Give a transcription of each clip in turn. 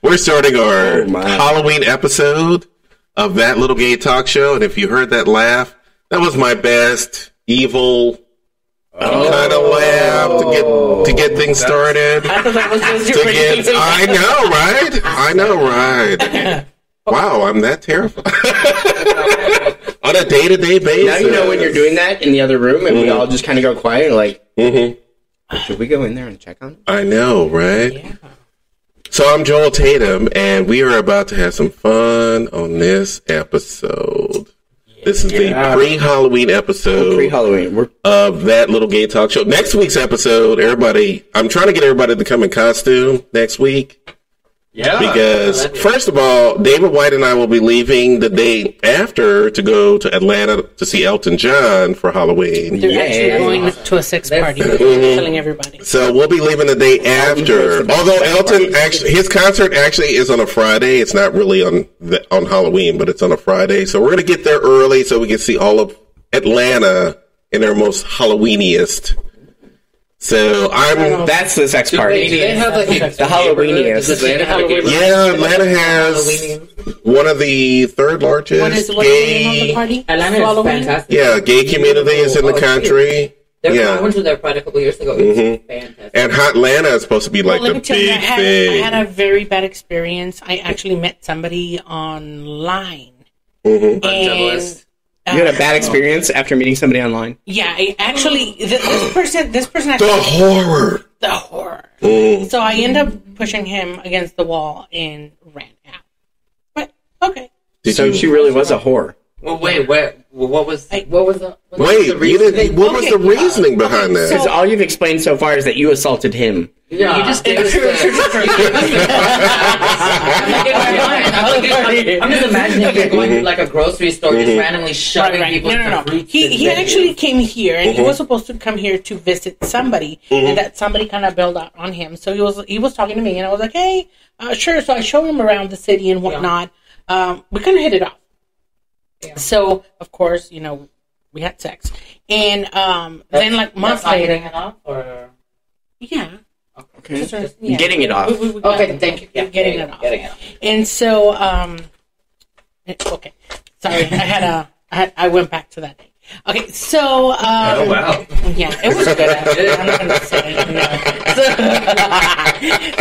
We're starting our Halloween episode of That Little Gay Talk Show, and if you heard that laugh, that was my best evil kind of laugh to get things started. I thought that was just your I know, right? Wow, I'm that terrified. On a day-to-day basis. Now you know when you're doing that in the other room, and we all just kind of go quiet, like, should we go in there and check on it? I know, right? Yeah. So I'm Joel Tatum, and we are about to have some fun on this episode. This is the pre-Halloween episode of That Little Gay Talk Show. Next week's episode, I'm trying to get everybody to come in costume next week. Yeah. Because, first of all, David White and I will be leaving the day after to go to Atlanta to see Elton John for Halloween. They're actually going to a sex party. Telling everybody. So we'll be leaving the day after. Although Elton, his concert actually is on a Friday. It's not really on Halloween, but it's on a Friday. So we're going to get there early so we can see all of Atlanta in their most Halloweeniest. So that's the sex party. They have like the Halloweeniest. Yeah, Atlanta has one of the third largest gay. Atlanta is fantastic. Yeah, gay community is in the country. I went to their pride a couple years ago. It was fantastic. And Hotlanta is supposed to be like the big thing. I had a very bad experience. I actually met somebody online. And you had a bad experience after meeting somebody online? Yeah, this person actually... The horror. So I ended up pushing him against the wall and ran out. But, okay. So she really was a whore. Well, wait, what was the reasoning behind that? Because all you've explained so far is that you assaulted him. Yeah, you just did. I'm just imagining you going to like a grocery store, just randomly shoving people. No. He actually came here, and he was supposed to come here to visit somebody, and that somebody kind of bailed out on him. So he was talking to me, and I was like, "Hey, sure." So I showed him around the city and whatnot. We kind of hit it off. Yeah. So of course, we had sex, and then like months later, hitting it off, or okay, getting it off. Okay, thank you. Yeah, getting it off. And so, okay, sorry, I went back to that day. Okay, so oh wow, yeah, it was good. Actually. I'm not gonna say.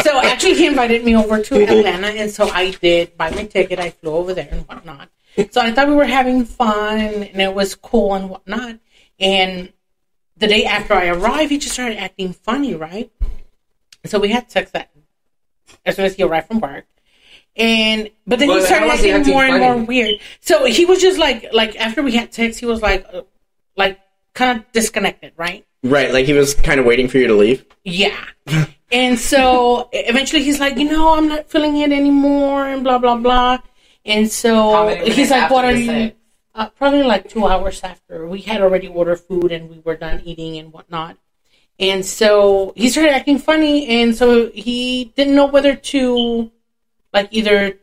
So actually, he invited me over to Atlanta, and so I did buy my ticket. I flew over there and whatnot. So I thought we were having fun, and it was cool and whatnot. And the day after I arrived, he just started acting funny, right? So we had sex as soon as he arrived from work. But then he started acting more and more weird. So he was just like after we had sex, he was like kind of disconnected, right? Right, like he was kind of waiting for you to leave? Yeah. And so eventually he's like, I'm not feeling it anymore, and blah, blah, blah. And so he's like, what are you? Probably like 2 hours after. We had already ordered food and we were done eating and whatnot. And so he started acting funny. And so he didn't know whether to like either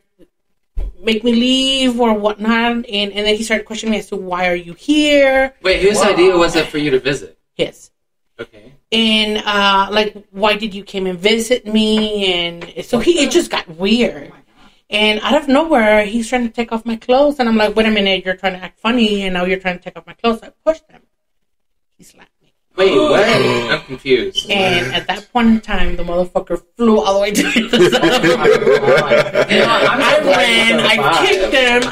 make me leave or whatnot. And then he started questioning me as to why are you here? Wait, whose idea was it for you to visit? His. Okay. And why did you came and visit me? And so it just got weird. And out of nowhere, he's trying to take off my clothes. And I'm like, wait a minute, you're trying to act funny, and now you're trying to take off my clothes. I pushed him. He slapped me. Wait, what? I'm confused. And at that point in time, the motherfucker flew all the way to the side. I ran, I kicked him,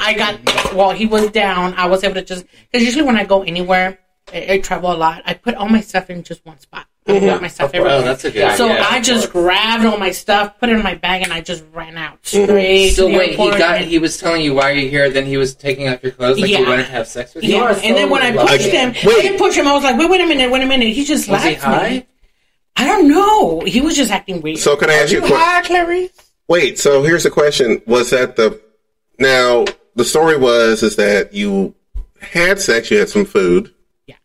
he was down. I was able to because usually when I go anywhere, I travel a lot, I put all my stuff in just one spot. I put my stuff everywhere. Oh, that's a good idea. So I just grabbed all my stuff, put it in my bag, and I just ran out straight. So wait, he was telling you why you're here, then he was taking off your clothes, like he wanted to have sex with you? Yeah, and then when I pushed him, I didn't push him, I was like, wait a minute. He just laughed at me. I don't know. He was just acting weird. So can I ask you a question? Clarice? Wait, so here's the question. Was that now, the story is that you had sex, you had some food. Yeah.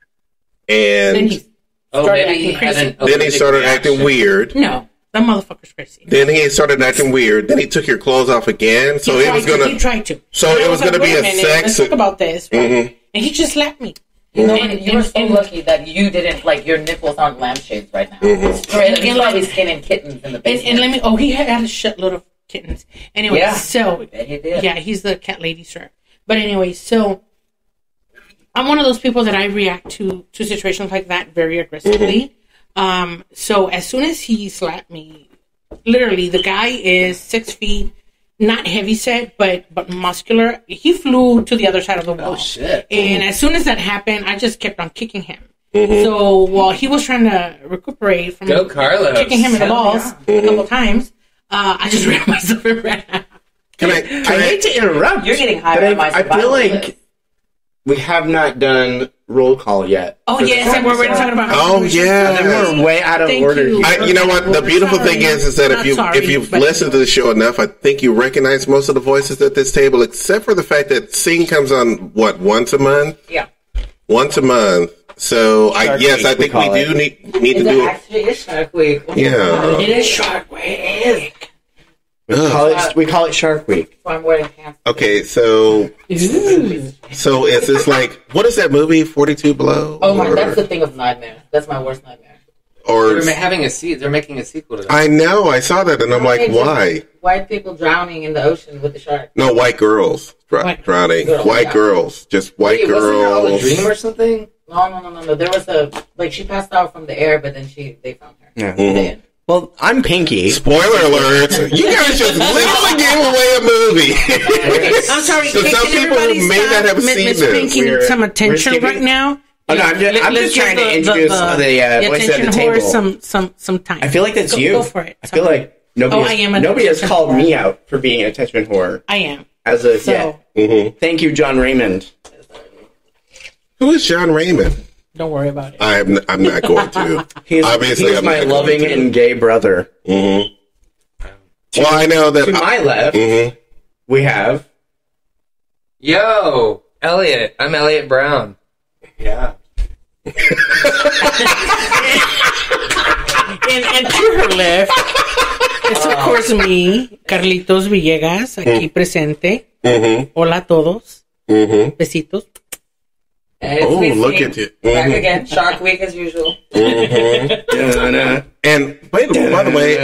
And then he started acting weird. No, that motherfucker's crazy. Then he started acting weird. Then he took your clothes off again. So he tried to. So it was gonna be a sex. Let's talk about this. Right? Mm-hmm. And he just slapped me. You know, you were so lucky that you didn't, like, your nipples aren't lampshades right now. Straight up, he's probably skinning kittens in the basement. And he had a shitload of kittens. Anyway, so, he did. Yeah, he's the cat lady, sir. But anyway, so, I'm one of those people that I react to situations like that very aggressively. So, as soon as he slapped me, literally, the guy is 6 feet, not heavy set, but muscular. He flew to the other side of the wall. Oh, shit. And as soon as that happened, I just kept on kicking him. So while he was trying to recuperate from kicking him in the balls a couple times, I just ran myself and ran out. I hate to interrupt. You're getting high on my survival I feel like we have not done roll call yet. Oh, yes, and we're already talking about... Oh, yeah. We're way out of order. You know what? The beautiful thing is that if you've listened to the show enough, I think you recognize most of the voices at this table, except for the fact that Sing comes on, once a month? Yeah. Once a month. So, I think we do need to do it. Actually, it's Shark Week. Yeah. It is Shark Week. We call it Shark Week. So I'm wearing pants. Okay, so is this like, what is that movie, 42 Below? Oh my, that's the thing of nightmare. That's my worst nightmare. Or they're making a sequel to that. I know, I saw that and I'm like, why? White people drowning in the ocean with the shark. No, white girls drowning. White girls. Just white girls. Wasn't it a dream or something? No. There was she passed out from the air, but then they found her. Yeah. Well, I'm Pinky. Spoiler alert! You guys just literally gave away a movie. I'm sorry. So some people may not have seen Miss this. Pinky needs some attention right now. Oh, no, I'm just trying to introduce the voice at the table. Some time. I feel like that's you. Go for it. I feel like nobody has called me out for being an attention whore. I am. Thank you, John Raymond. Who is John Raymond? Don't worry about it. I'm not going to. He's my loving and gay brother. Mm-hmm. Well, I know that to my left, we have Elliot. I'm Elliot Brown. Yeah. and to her left, it's of course me, Carlitos Villegas, aquí presente. Hola a todos. Besitos. Look at you. Back again. Shark Week as usual. And by the way,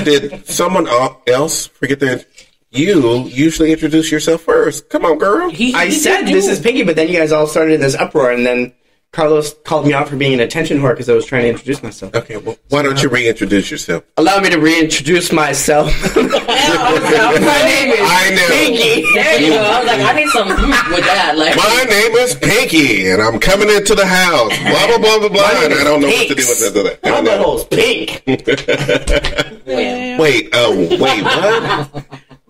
did someone else forget that you usually introduce yourself first? Come on, girl. I said this is Pinky, but then you guys all started this uproar, and then Carlos called me out for being an attention whore because I was trying to introduce myself. Okay, well, why don't you reintroduce yourself? Allow me to reintroduce myself. My name is Pinky. There you go. I was like, I need some with that. Like, my name is Pinky, and I'm coming into the house. Blah, blah, blah, blah, blah. And I don't know what to do with that. My butthole's pink. Wait, what?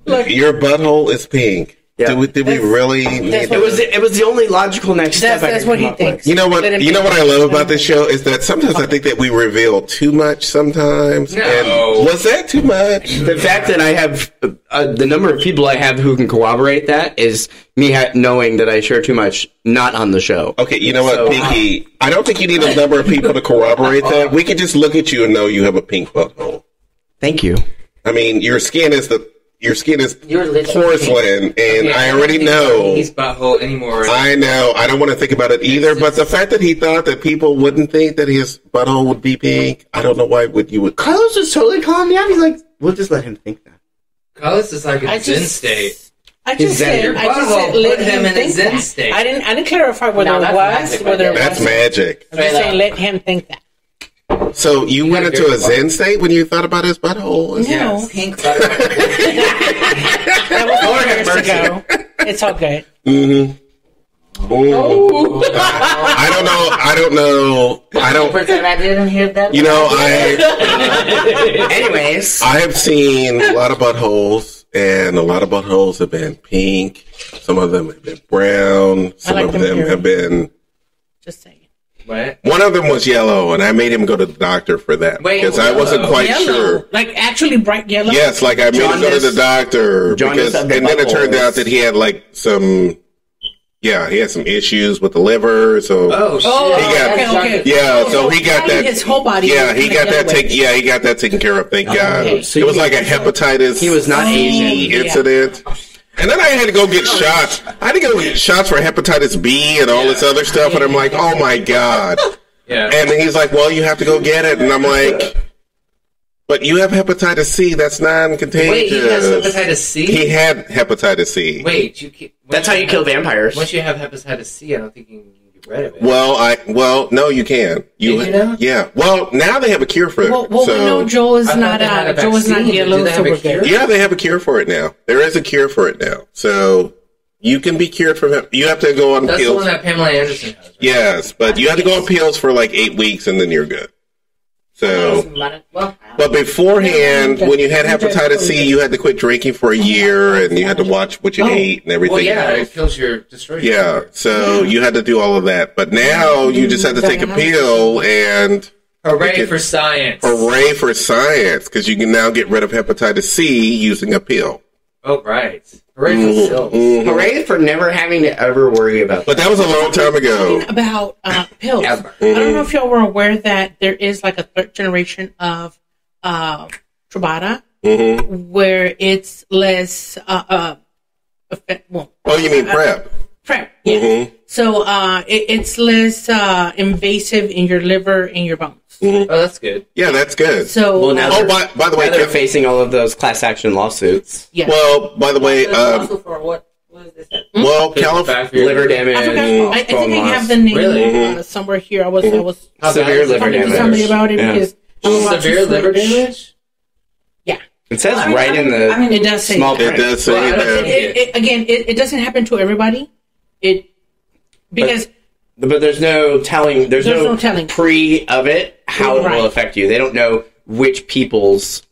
Look, your butthole is pink. Yeah. Did we really? It was the only logical next step. That's what he thinks. You know what I love about this show is that sometimes I think that we reveal too much. Sometimes, and was that too much? The fact that I have the number of people I have who can corroborate that is me knowing that I share too much, not on the show. Okay, you know what, Pinky? I don't think you need a number of people to corroborate that. We can just look at you and know you have a pink butthole. Thank you. I mean, your skin is porcelain, and I already know. His butthole anymore. I know. I don't want to think about it either. But the fact that he thought that people wouldn't think that his butthole would be pink, I don't know why you would. Carlos was totally calling me out. He's like, "We'll just let him think that." Carlos is like a zen state. I just said, let him in a zen state. I didn't clarify whether it was. That's magic. I'm just saying, let him think that. So you went into a zen state when you thought about his butthole? No. Yes. Pink butthole. That was 4 years ago. It's all good. I don't know. I didn't hear that. You know, Anyways. I have seen a lot of buttholes, and a lot of buttholes have been pink. Some of them have been brown. Some of them have been... Just saying. What? One of them was yellow, and I made him go to the doctor for that because I wasn't quite sure. Like actually bright yellow? Yes, like I made him go to the doctor and then it turned out that he had like some. Yeah, he had some issues with the liver, so so he got that. His whole body. Yeah, he got that. He got that taken care of. Thank God. So it was like a hepatitis. He was not Asian incident. And then I had to go get shots. I had to go get shots for hepatitis B and all this other stuff. And I'm like, oh my God. Yeah. And he's like, well, you have to go get it. And I'm like, but you have hepatitis C. That's non-contagious. Wait, he has hepatitis C? He had hepatitis C. Wait, that's how you kill vampires. Once you have hepatitis C, I don't think you can get rid of it. Well, no, you can. You know? Yeah. Well, now they have a cure for it. Well, we know Joel is not yellow, so we're good. Yeah, they have a cure for it now. There is a cure for it now. So you can be cured from it. You have to go on pills. pills. That's the one that Pamela Anderson has. Right? Yes, but you have to go on pills for like 8 weeks and then you're good. So, but beforehand, when you had hepatitis C, you had to quit drinking for a year, and you had to watch what you ate and everything. Well, yeah, else. it destroys your liver. So you had to do all of that. But now you just have to take a pill and hooray for science! Hooray for science! Because you can now get rid of hepatitis C using a pill. Oh, right. Hooray for pills. Hooray for never having to ever worry about that. But that was a long time ago. About pills. I don't know if y'all were aware that there is like a third generation of Truvada where it's less... oh, you mean PrEP? PrEP, yeah. So it's less invasive in your liver and your bones. Oh, that's good. Yeah, that's good. So, by the way, they're facing all of those class action lawsuits. Yeah. Well, by the way, for what is this? Well, California liver damage. I think I have the name somewhere here. I was severe liver talking damage. to somebody about it because severe liver damage. Yeah, it says right in the. it does say small print. It does say that. It doesn't happen to everybody. But there's no telling. There's no telling pre of it how it will affect you. They don't know which peoples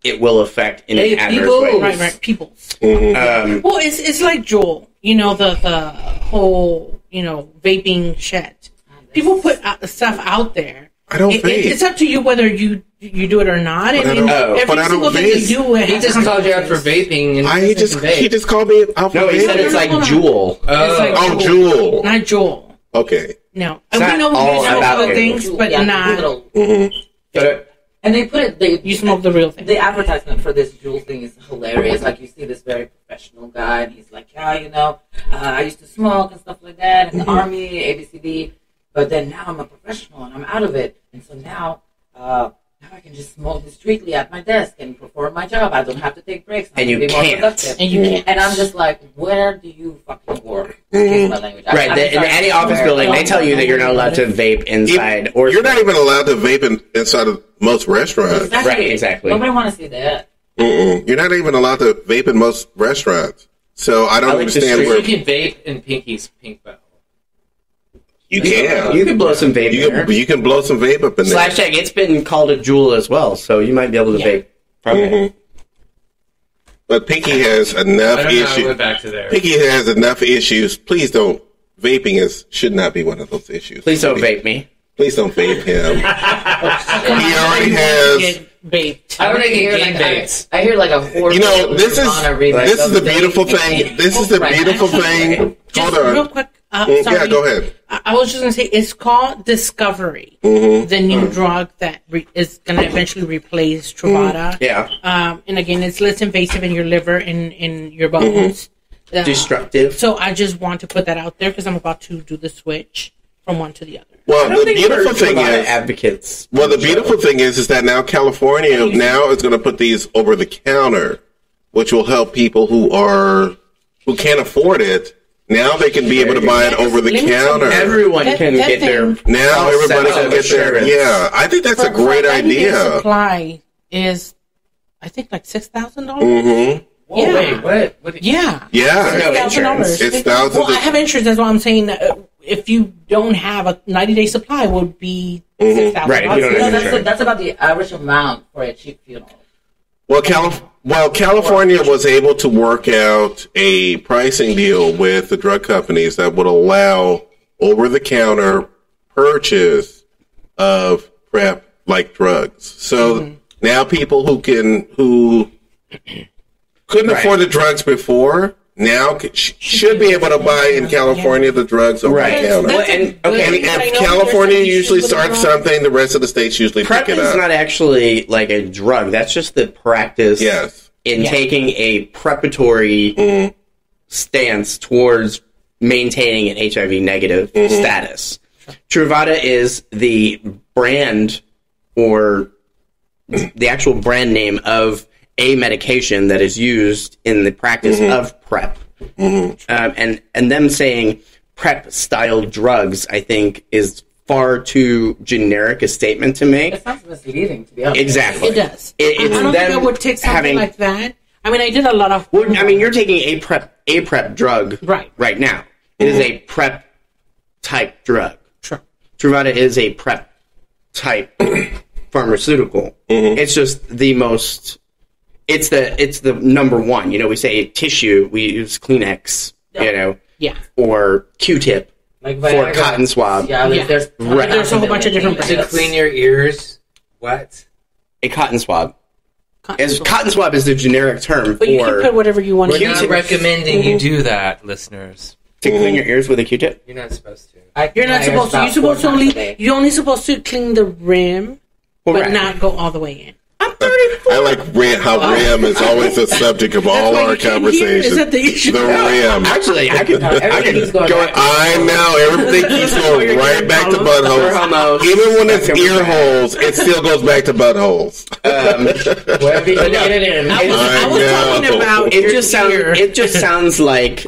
it will affect in an adverse way. Right, peoples. Well, it's like Joel. You know the whole vaping shit. People put stuff out there. I don't vape. It's up to you whether you do it or not. But I don't vape. He just called you out for vaping. And he just called me out for vaping. No, he said it's like Juul. Juul. Not Joel. Okay. No. It's we know other things, but not. And they put it. You smoke the real thing. The advertisement for this Juul thing is hilarious. Like you see this very professional guy, and he's like, "Yeah, I used to smoke and stuff like that in the army, ABCD, but then now I'm a professional and I'm out of it, and so now I can just smoke discreetly at my desk and perform my job. I don't have to take breaks. And you can't. And I'm just like, where do you fucking work? Excuse my language. Right. In any office building, they tell you that you're not allowed to vape inside. Or you're not even allowed to vape inside of most restaurants. Right, exactly. Nobody want to see that. You're not even allowed to vape in most restaurants. So I don't understand where... You can vape in Pinky's Pink Bell. You can. You can blow some vape in there. You can blow some vape up in there. /tag, it's been called a Juul as well, so you might be able to vape from it. But Pinky has enough issues. I went back to there. Pinky has enough issues. Please don't. Vaping should not be one of those issues. Please don't vape me. Please don't vape him. He already has... Vaped. I hear like a horror. This is the beautiful thing. This is the beautiful thing. Just Hold on. real quick. Yeah, go ahead. I was just going to say, it's called Discovery, the new drug that is going to eventually replace Truvada. Yeah. And again, it's less invasive in your liver and in your bones. Destructive. So I just want to put that out there because I'm about to do the switch from one to the other. Well, the beautiful thing is, advocates. Well, the beautiful thing is that now California is going to put these over the counter, which will help people who can't afford it. Now they can be able to buy it over the counter. Everyone can get their. Now everybody can get their. Yeah, I think that's a great idea. Supply is, I think, like $6,000. Whoa, wait, what? Yeah. $6,000. It's thousands. Well, I have insurance. That's why I'm saying if you don't have a 90-day supply, it would be $6,000. Right. If you don't have that's about the average amount for a cheap funeral. Well, California was able to work out a pricing deal with the drug companies that would allow over-the-counter purchase of PrEP-like drugs. So now people who couldn't afford the drugs before now should be able to buy in California the drugs over the counter. And if California usually starts something, the rest of the states usually pick it up. PrEP is not actually like a drug. That's just the practice in taking a preparatory stance towards maintaining an HIV negative status. Truvada is the brand or the actual brand name of a medication that is used in the practice of PrEP. And them saying PrEP-style drugs, I think, is far too generic a statement to make. It sounds misleading, to be honest. Exactly. It does. It's I don't think I would take something like that. I mean, I did a lot of... Well, I mean, you're taking a PrEP drug right now. It is a PrEP-type drug. Sure. Truvada is a PrEP-type pharmaceutical. It's just the most... It's the number one. You know, we say tissue, we use Kleenex, you know, or Q-tip like for cotton swab. Yeah, there's a whole bunch of different To clean your ears. What? A cotton swab. Cotton swab is the generic term but you can put whatever you want. We're not recommending you do that, listeners. To clean your ears with a Q-tip? You're not supposed to. You're not supposed to. You're only supposed to clean the rim, but not go all the way in. I'm 34. I like how rim is always the subject of all our conversations. Is that the issue? The rim. Actually, I could go. I know everything keeps going right back to buttholes. Even when it's ear holes, it still goes back to buttholes. Wherever you get it in. I was talking about it just sounds like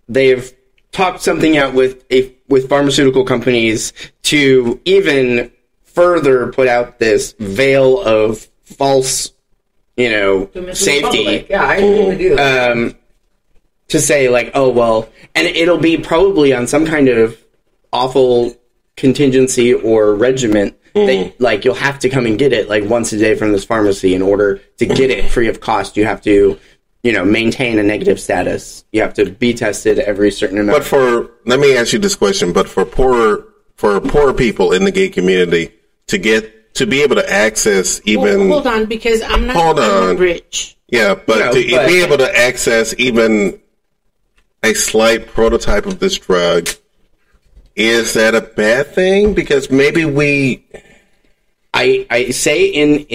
they've talked something out with pharmaceutical companies to even further put out this veil of false, safety. Yeah, I really do. To say like, oh well, and it'll be probably on some kind of awful contingency or regiment that like you'll have to come and get it like once a day from this pharmacy in order to get it free of cost. You have to, maintain a negative status. You have to be tested every certain amount. But let me ask you this question. But for poor people in the gay community to be able to access even hold on, because I'm not rich. Yeah, but be able to access even a slight prototype of this drug, is that a bad thing? Because maybe I say in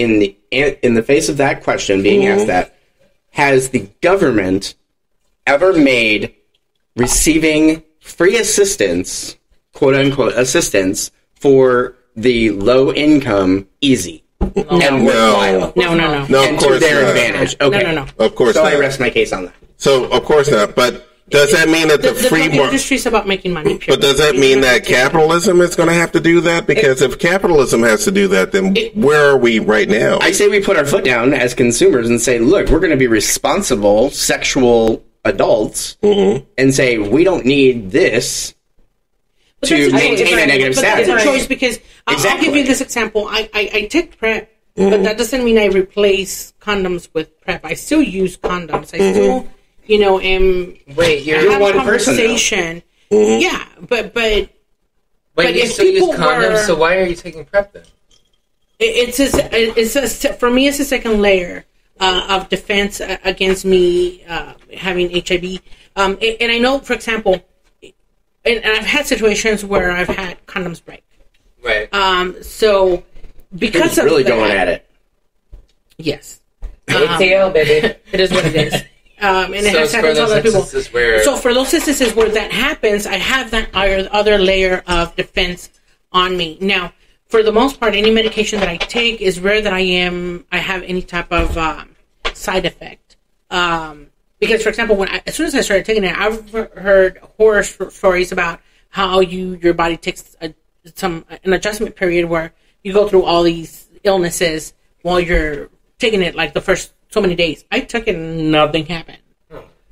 the face of that question being asked, that has the government ever made receiving free assistance, quote unquote assistance, for the low income easy and worthwhile? No, and of course to their not. advantage. Okay, no. Of course so not. I rest my case on that. So of course not. But does that mean that the free drug industry is about making money? But does that mean that capitalism is going to have to do that? Because if capitalism has to do that, then where are we right now? I say we put our foot down as consumers and say, look, we're going to be responsible sexual adults and say we don't need this to maintain a negative status. That's a choice, because I'll give you this example. I take PrEP, but that doesn't mean I replace condoms with PrEP. I still use condoms. I still, Wait, you're one person. Yeah, but you still use condoms, so why are you taking PrEP then? For me, it's a second layer of defense against me having HIV. And I know, for example, and I've had situations where I've had condoms break. Right. So because of really that, going at it. Yes. ATL, baby. It is what it is. And it has happened to other people. So for those instances where that happens, I have that other layer of defense on me. Now, for the most part, any medication that I take is rare that I have any type of side effect. Because, for example, as soon as I started taking it, I've heard horror stories about how your body takes an adjustment period where you go through all these illnesses while you're taking it, like the first so many days. I took it and nothing happened.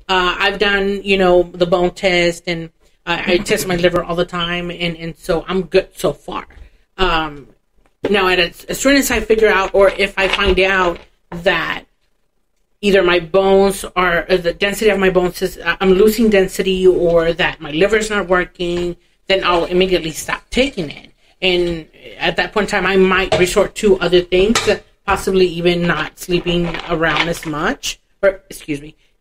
I've done, the bone test, and I test my liver all the time, and so I'm good so far. Now, as soon as I figure out, or if I find out that either my bones or the density of my bones is, I'm losing density, or that my liver's not working, then I'll immediately stop taking it. And at that point in time, I might resort to other things, possibly even not sleeping around as much,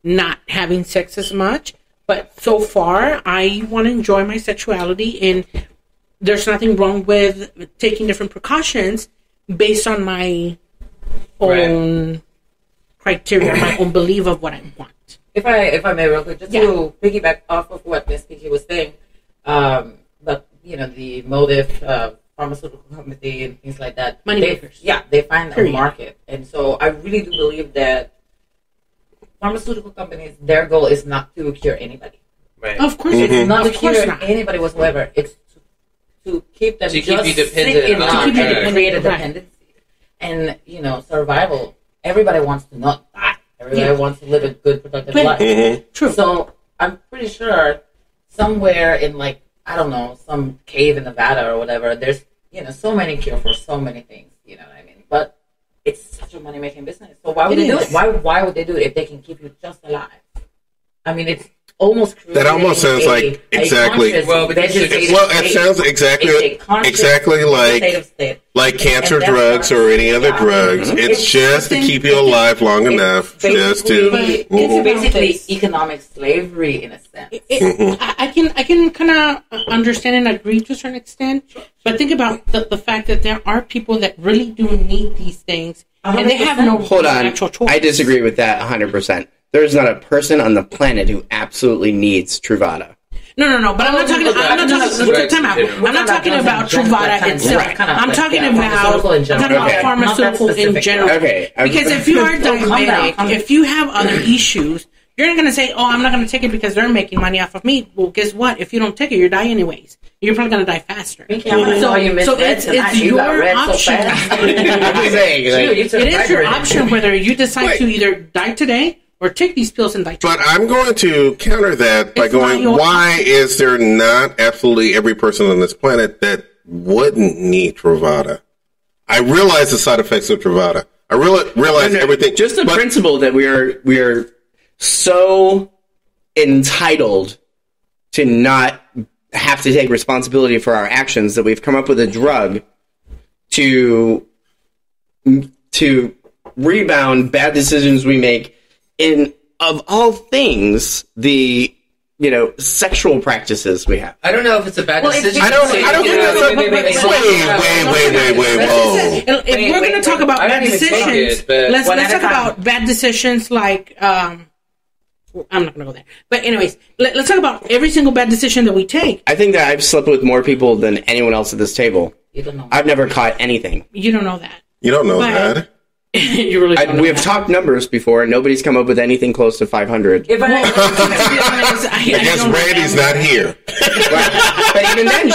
not having sex as much. But so far, I want to enjoy my sexuality, and there's nothing wrong with taking different precautions based on my own criteria, my own belief of what I want. If I may, real quick, just to piggyback off of what Miss Pinky was saying, but the motive pharmaceutical company and things like that, they find a market, and so I really do believe that pharmaceutical companies, their goal is not to cure anybody. Right. Of course, it's not to cure anybody whatsoever. It's to keep them to just keep you dependent enough and create a dependency, and survival. Everybody wants to not die. Everybody wants to live a good, productive life. True. So I'm pretty sure somewhere in some cave in Nevada or whatever, there's so many cure for so many things. You know what I mean? But it's such a money making business. So why would they do it? Why would they do it if they can keep you just alive? I mean, it's almost that almost sounds like exactly. It sounds exactly like cancer drugs or any other drugs. It's just to keep you alive long enough, just to. It's basically economic slavery in a sense. I can kind of understand and agree to a certain extent, but think about the fact that there are people that really do need these things, and they have no actual choice. I disagree with that 100%. There's not a person on the planet who absolutely needs Truvada. No. But I'm not talking about Truvada itself. I'm talking about pharmaceutical in general. Okay. Because if you are diabetic, if you have other issues, you're not going to say, "Oh, I'm not going to take it because they're making money off of me." Well, guess what? If you don't take it, you die anyways. You're probably going to die faster. So it's your option. It is your option whether you decide to either die today or take these pills and die. But I'm going to counter that by going, why is there not absolutely every person on this planet that wouldn't need Truvada? I realize the side effects of Truvada. I realize everything. Just the principle that we are so entitled to not have to take responsibility for our actions that we've come up with a drug to rebound bad decisions we make in, of all things, the sexual practices we have. I don't know if it's a bad decision. I don't think that's a... Wait, whoa. If we're going to talk about bad decisions, let's talk about bad decisions like... I'm not going to go there. But anyways, let's talk about every single bad decision that we take. I think that I've slept with more people than anyone else at this table. You don't know. I've never caught anything. You don't know that. You don't know that. You really don't know we have talked numbers before, and nobody's come up with anything close to 500. I guess Randy's not here. But even then,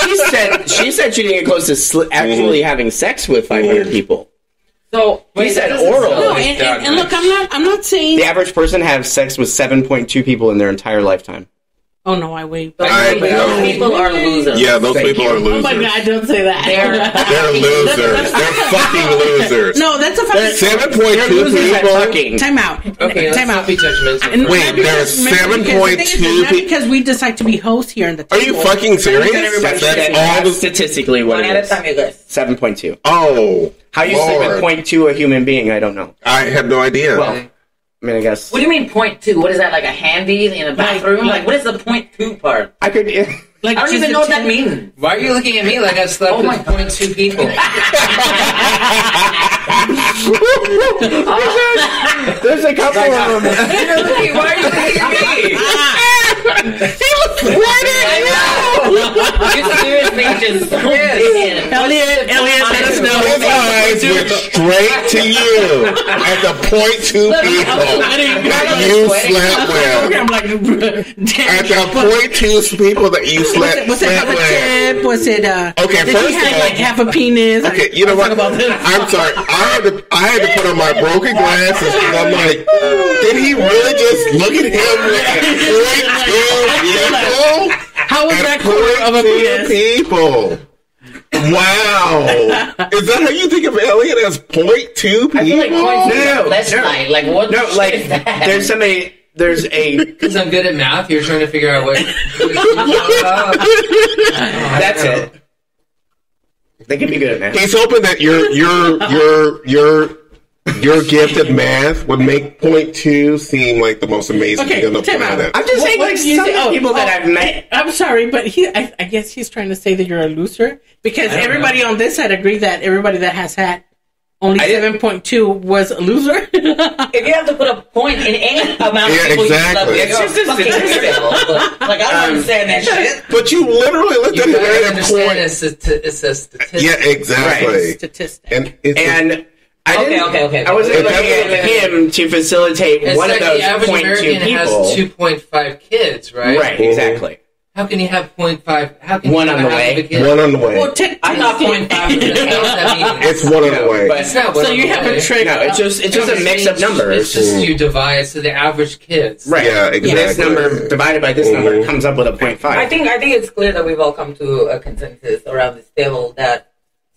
she said she didn't get close to actually having sex with 500 people. So he said oral. No, and look, I'm not saying the average person has sex with 7.2 people in their entire lifetime. Oh no, I wait. Those people are losers. Yeah, those people are losers. Oh my God, don't say that. They're losers. They're fucking losers. No, that's a fucking 7.2 people. Time out. Okay, time out. Be judgmental. Wait, there's 7.2 people. Because we decide to be hosts here in the table. Are you fucking serious? That's all the statistically what it is. 7.2. Oh, how you sleep with 0.2 a human being? I don't know. I have no idea. Well, I mean, I guess. What do you mean 0.2? What is that, like a handy in a bathroom? Like, what is the 0.2 part? I could. I don't even know what that means. Why are you looking at me like I slept with 0.2 people? There's a couple of them. Why are you looking at me? He looks right at you. You seriously just Elliot, let us know. His eyes went straight to you at the 0.2 people that you slept with. At the 0.2 people that you slept with. Was it? Okay, first he had like half a penis. Okay, you know what? I'm sorry. I had to put on my broken glasses because I'm like, did he really just look at him with 0.2 people? How was that quarter of a penis? People. Wow. Is that how you think of Elliot, as 0.2 people? I feel like 0.2 less light. Like what? No, like there's somebody. There's a. Because I'm good at math, you're trying to figure out what. That's it. They can be good at math. He's hoping that your gift at math would make 0.2 seem like the most amazing thing on the planet. I'm just saying, like, some people that I've met. I'm sorry, but I guess he's trying to say that you're a loser because everybody on this side agrees that everybody that has had only 7.2 was a loser. If you have to put a point in any amount of people exactly. you love, it's just a statistic. Like, I don't understand that shit. But you literally looked at it and understand it's a statistic. Yeah, exactly. Right. Statistic. And Okay. I wasn't looking at him to facilitate It's one like of those the average 0.2 American people. has 2.5 kids, right? Right, exactly. How can you have 0.5? How can One you on have the half way. of a kid? one on the way. Well, I thought 0.5 was that mean? It's one on the way. But It's not one So on you the have way. a trade. no, it's just a mix of It's numbers. just you divide so the average kids. Right. Yeah, exactly. This number divided by this number comes up with a 0.5. I think it's clear that we've all come to a consensus around this table that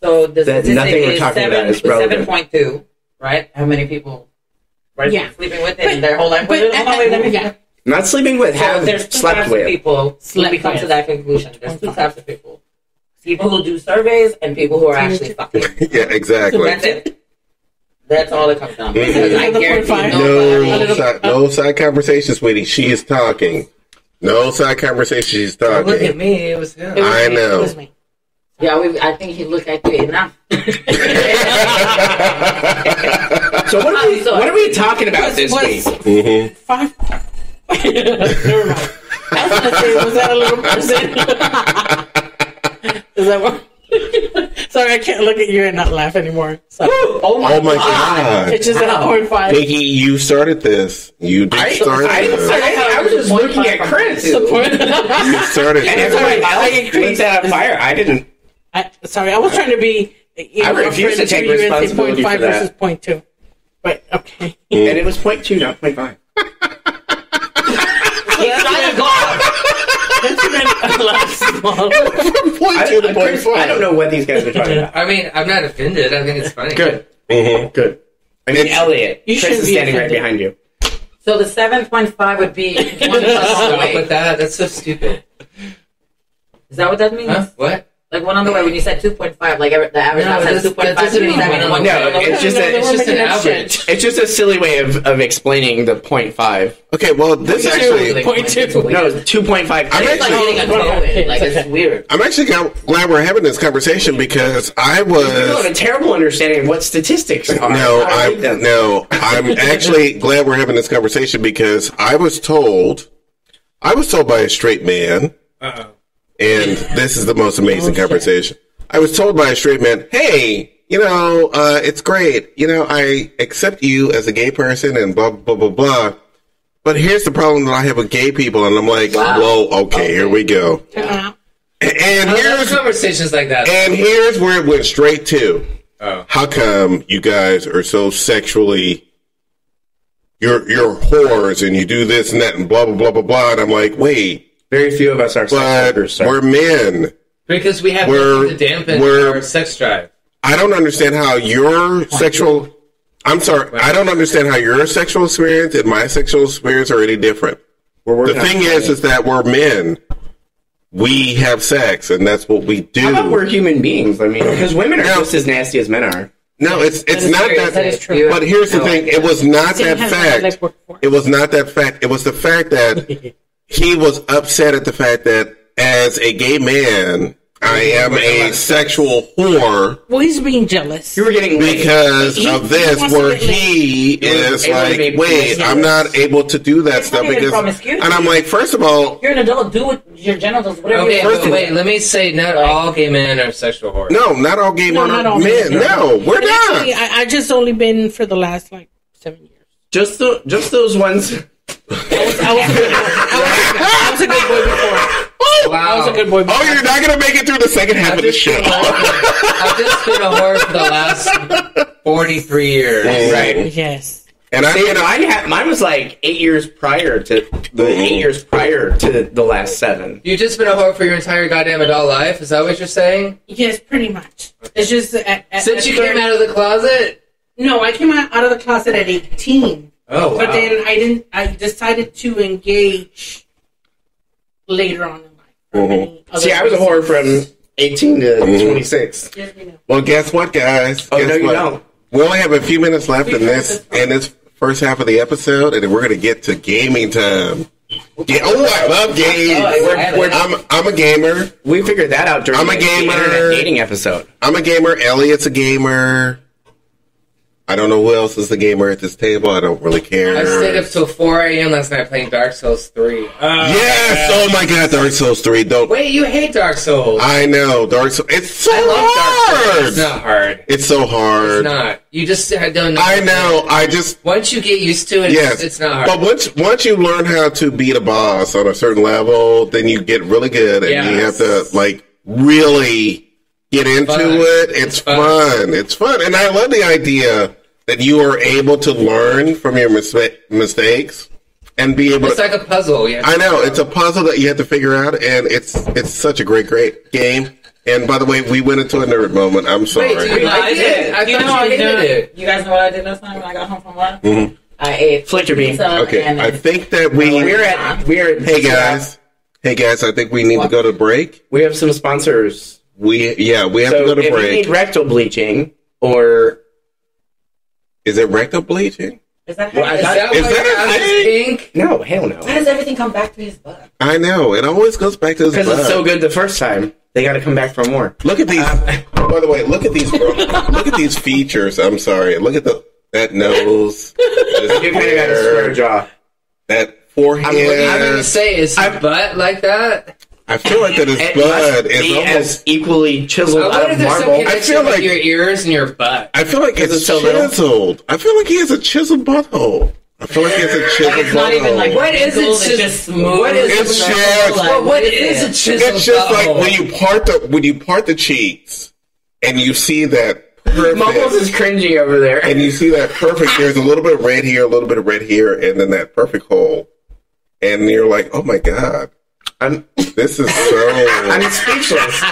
the That statistic nothing we're is talking about is relevant. 7.2, right? How many people Yeah. sleeping with it their whole life? Hold on, wait, let me yeah. Not sleeping with, So have there's two slept types with. of people who Slept come to with. that conclusion. There's two types of people. People who do surveys and people who are actually fucking. Yeah, exactly. That's it. That's all it comes down to. Because I The guarantee 0.5. No side conversation, sweetie. She is talking. No side conversation. She's talking. Look at me. It was him. I It know. was me. Yeah, I think he looked at you enough. So what are we talking about this week? Mm-hmm. 5. Never mind. I was gonna say, was that a little person? Is that what? Sorry, I can't look at you and not laugh anymore. So, Oh my god. it's just at a 0.5. Pinky, you started this. You did start this. I was just looking at Chris. You started And this. everybody I else agree. lit that on fire. I didn't. Sorry, I was trying to be. I refuse to take responsibility for that. versus 0.2. But okay. And it was 0.2, not 0.5. Point two to point four. I don't know what these guys are talking about. I mean, I'm not offended. I think it's funny. Good. Mm-hmm. Good. I mean, Elliot. You Chris should is be standing right offended. behind you. So the 7.5 would be 1 plus Stop weight. with that. That's so stupid. Is that what that means? Huh? What? Like one on the way when you said 2.5, like the average No, house has that 2.5. doesn't mean Does that one on one the on No, the way? it's just No, a, we're It's just an making that average. shit. it's just a silly way of explaining the 0.5. Okay, well, this actually, Like, 0.2. No, 2.5. I'm It's like actually- hitting a tone. Like it's weird. I'm actually glad we're having this conversation because I You have was. a terrible understanding of what statistics are. No, I read them. I'm actually glad we're having this conversation because I was told by a straight man, and this is the most amazing conversation. I was told by a straight man, hey, it's great. I accept you as a gay person and blah, blah, blah, blah. But here's the problem that I have with gay people. And I'm like, whoa, okay, here we go. And There's conversations like that. and here's where it went straight to. Oh. How come you guys are so sexually, you're whores and you do this and that and blah, blah, blah, blah, blah. And I'm like, wait, Very few of us are sex but workers, sir. we're men. Because we have We're- nothing to dampen we're- our sex drive. I don't understand how your sexual, I'm sorry, I don't understand how your sexual experience and my sexual experience are any different. We're The working on thing it. is that we're men. We have sex and that's what we do. How about we're human beings? I mean, because women are just as nasty as men are. No, it's is not true. that. That is true. But here's the thing: it was not Same that has fact. like workforce. It was not that fact. It was the fact that he was upset at the fact that as a gay man, I am a sexual whore Well, he's being jealous. You were getting laid. because He- of he this, wants to where get laid. he is able to like, be wait, I'm not able to do that It's stuff not even because, promiscuity. and I'm like, first of all, You're an adult. Do it. Your genitals, whatever. Okay, you but want. wait, let me say not all gay men are sexual whores. no, not all gay men not are all men. men. No, we're And not. actually, I just only been for the last 7 years. Just those ones. I was a good boy before. I was a good boy before. Oh, you're not gonna make it through the second half of the show. I've just been a whore for the last 43 years. Right. Yes. And See, mine was like 8 years prior to the last 7. You've just been a whore for your entire goddamn adult life? Is that what you're saying? Yes, pretty much. It's just Since you came out of the closet? No, I came out of the closet at 18. Oh, wow. But then I decided to engage later on in life. See, I was a whore from 18 to 26. Yes, we know. Well, guess what, guys? Oh, Guess no, you what? don't. We only have a few minutes left in this first half of the episode, and then we're going to get to gaming time. I love games. I'm a gamer. We figured that out during I'm a the gamer. internet dating episode. I'm a gamer. Elliot's a gamer. I don't know who else is the gamer at this table. I don't really care. I stayed up till 4 a.m. last night playing Dark Souls 3. Yes! Oh my god, Dark Souls 3. Don't. Wait, you hate Dark Souls. I know. Dark Souls. It's so I love hard. Dark Souls. It's not hard. It's so hard. It's not. You just don't know. I know. I just. Once you get used to it, Yes. it's not hard. But once you learn how to beat a boss on a certain level, then you get really good and you have to, like, really get into it. It's fun. It's fun. And I love the idea that you are able to learn from your mistakes and be able it's like a puzzle. Yeah. I know. It's a puzzle that you have to figure out, and it's such a great game. And by the way, we went into a nerd moment. I'm sorry. Wait, you liked it? I thought you hated it. You guys know what I did last night when I got home from work? Mm-hmm. I ate Flicker bean. Okay, I think that we're at. Hey guys, I think we need to go to break. We have some sponsors. We have to go to if break. You need rectal bleaching or is it rectal bleaching? Is that a thing? Pink? No, hell no. Why does everything come back to his butt? I know. It always goes back to his butt. Because it's so good the first time. They got to come back for more. Look at these. By the way, look at these. Look at these features. I'm sorry. Look at that nose. You kind of got a square jaw. That forehead. I'm going to say, is his butt like that? I feel like that his butt is almost as equally chiseled out of marble. I feel like your ears and your butt. I feel like it's so chiseled. I feel like he has a chiseled butthole. I feel like he has a chiseled It's not even like what is it? It's just smooth. What is it's it? just What is a chiseled It's just like butthole? when you part the cheeks and you see that perfect. Mumbles is cringy over there. And you see that perfect. There's a little bit of red here, a little bit of red here, and then that perfect hole. And you're like, oh my god. This is so. I'm speechless.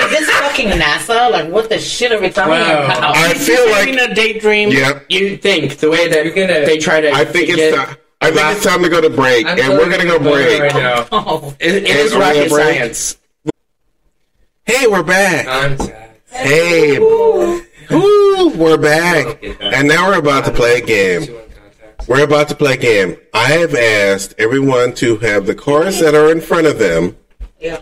Is this fucking NASA? Like, what the shit are we talking about? I feel like having a daydream. Yeah. You think the way that they try to. I think it's time to go to break, and we're gonna go break right now. Oh. It is rocket science. Hey, we're back. Contact. Hey, we're back, and now we're about to play a game. We're about to play a game. I have asked everyone to have the cards that are in front of them. Yeah.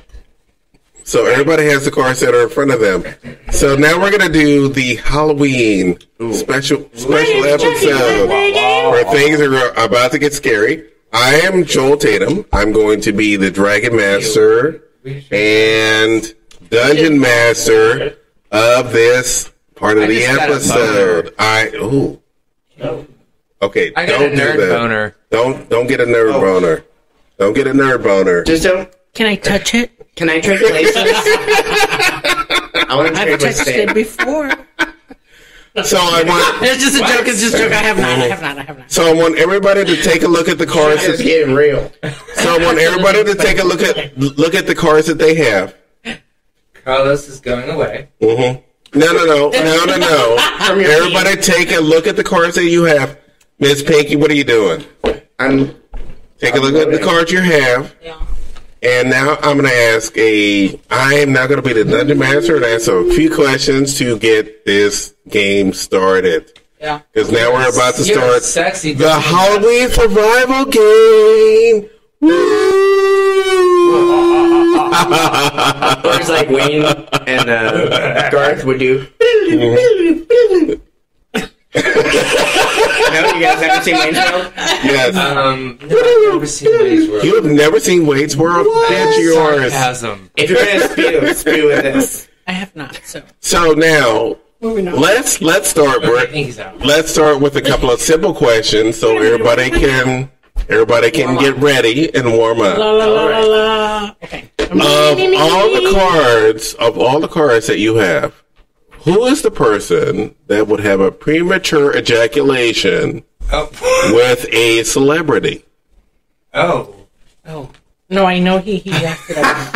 So everybody has the cards that are in front of them. So now we're gonna do the Halloween special episode where things are about to get scary. I am Joel Tatum. I'm going to be the Dragon Master and Dungeon Master of this part of the episode. Okay, I got don't a nerd do that. boner. Don't get a nerd boner. Don't get a nerd boner. Just don't. Can I touch it? Can I trade places? I want to I've trade with touched Stan. it before. So I want. It's just a joke. It's just a joke. I have not. So I want everybody to take a look at the cards. It's getting real. So I want everybody to take a look at the cards that they have. Carlos is going away. Mm-hmm. No. Everybody take a look at the cards that you have. Miss Pinky, what are you doing? Take a look at the cards you have. Yeah. And now I'm going to I am now going to be the Dungeon Master and ask a few questions to get this game started. Yeah. Because now we're about to start sexy the Halloween survival game. Or it's like Wayne and Garth would do. No, you guys haven't seen Wayne's World? Yes. No, I've never seen Wayne's World. You have never seen Wade's World? That's yours. Sarcasm. If you're gonna spew with this. I have not. So now, let's start. Let's start with a couple of simple questions so everybody can get ready and warm up. La la la la la. Okay. Of all the cards that you have, who is the person that would have a premature ejaculation with a celebrity? Oh. No, I know he acted out.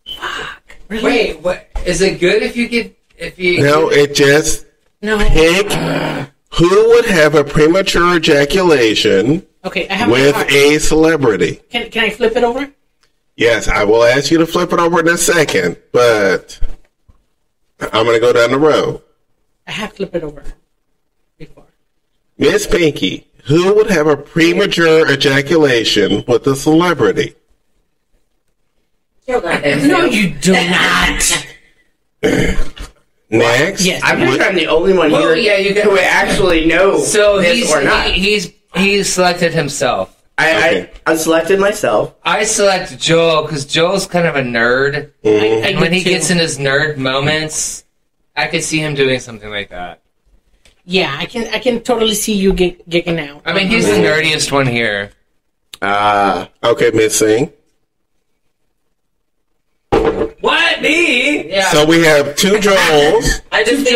Fuck. Really? Wait, what? Is it good if you No, it just pick who would have a premature ejaculation with a celebrity. Can I flip it over? Yes, I will ask you to flip it over in a second, but I'm going to go down the road. I have flipped it over before. Miss Pinky, who would have a premature ejaculation with a celebrity? No, you do not. Next. Yes. I'm pretty sure I'm the only one here who would actually know this or not. He's selected himself. I selected myself. I select Joel because Joel's kind of a nerd. And when he gets in his nerd moments, I could see him doing something like that. Yeah, I can totally see you gigging out. I mean, he's the nerdiest one here. Okay, Miss Singh. What? Me? Yeah. So we have 2 Joels. I just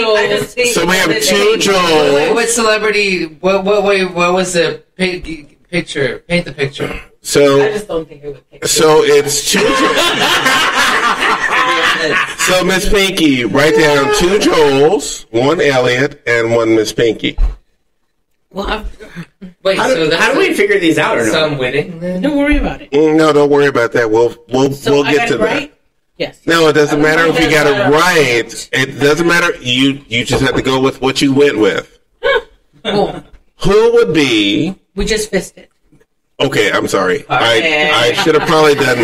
think. So we have 2 Joels. Wait, what celebrity? What was the picture? Paint the picture. So I just don't think it would pick. So it's 2 Joels. So Miss Pinky, write down 2 Joels, 1 Elliot, and 1 Miss Pinky. Well, Wait, How do we figure these out or not? So I'm winning then? don't worry about it. No, don't worry about that. We'll I get got to it that. right? Yes. No, it doesn't matter if you got it right. It doesn't matter. You just have to go with what you went with. Oh, Who would be? we just fisted. Okay, I'm sorry. Okay. I should have probably done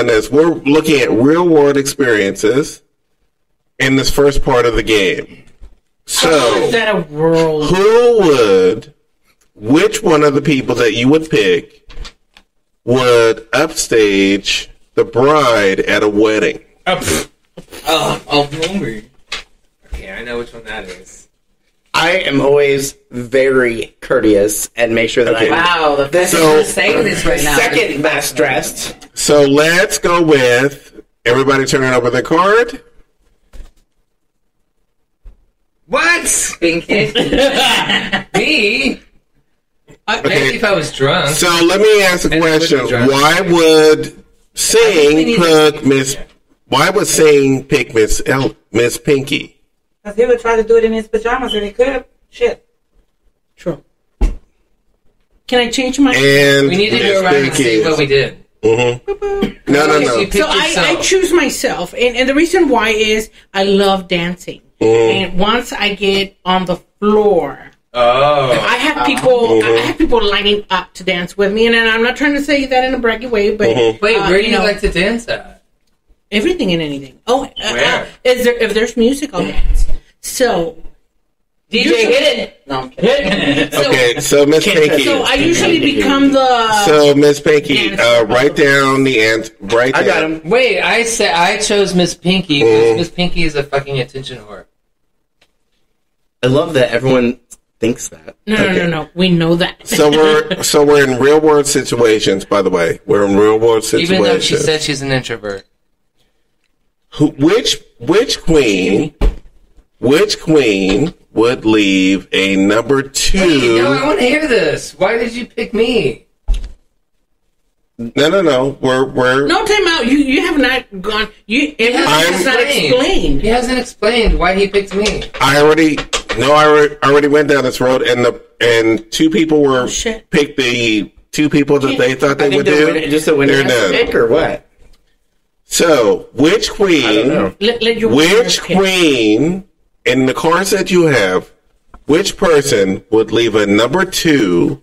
this. We're looking at real world experiences in this first part of the game. How So, is that a world? which one of the people that you would pick would upstage the bride at a wedding? Okay, I know which one that is. I am always very courteous and make sure that Okay. Wow, the fact that So- you're saying this right now. second best dressed. So let's go with everybody turning over their card. What? Pinky. Me? Maybe if I was drunk. So let me ask a And question. with the dress. Why would Sing pick Miss Pinky? Because he would try to do it in his pajamas and he could have. Shit. True. Can I change my? And We need to go Miss around and see Pinky. what we did. Mm-hmm. No. You pick So I yourself. choose myself, and the reason why is I love dancing, and once I get on the floor, Oh. I have people lining up to dance with me, and I'm not trying to say that in a braggy way, but Wait, where do you know, like to dance at? everything and anything. Oh, Where? if there's music, I'll dance. So DJ, hit it. No, I'm kidding. Okay, so Miss Pinky. So I usually become the. So Miss Pinky, write down the answer. I got him. Wait, I chose Miss Pinky because Miss Pinky is a fucking attention whore. I love that everyone thinks that. No. We know that. So we're in real world situations. By the way, we're in real world situations. Even though she said she's an introvert. Which queen would leave a number 2? Wait, no, I want to hear this. Why did you pick me? No. We're No, time out. You have not gone. Everything has not explained. He hasn't explained why he picked me. I already went down this road, and 2 people were picked the 2 people that they thought they would do. Just a winner They're done. pick or what? So, which queen? Let your Which pick. queen in the cards that you have? Which person would leave a number 2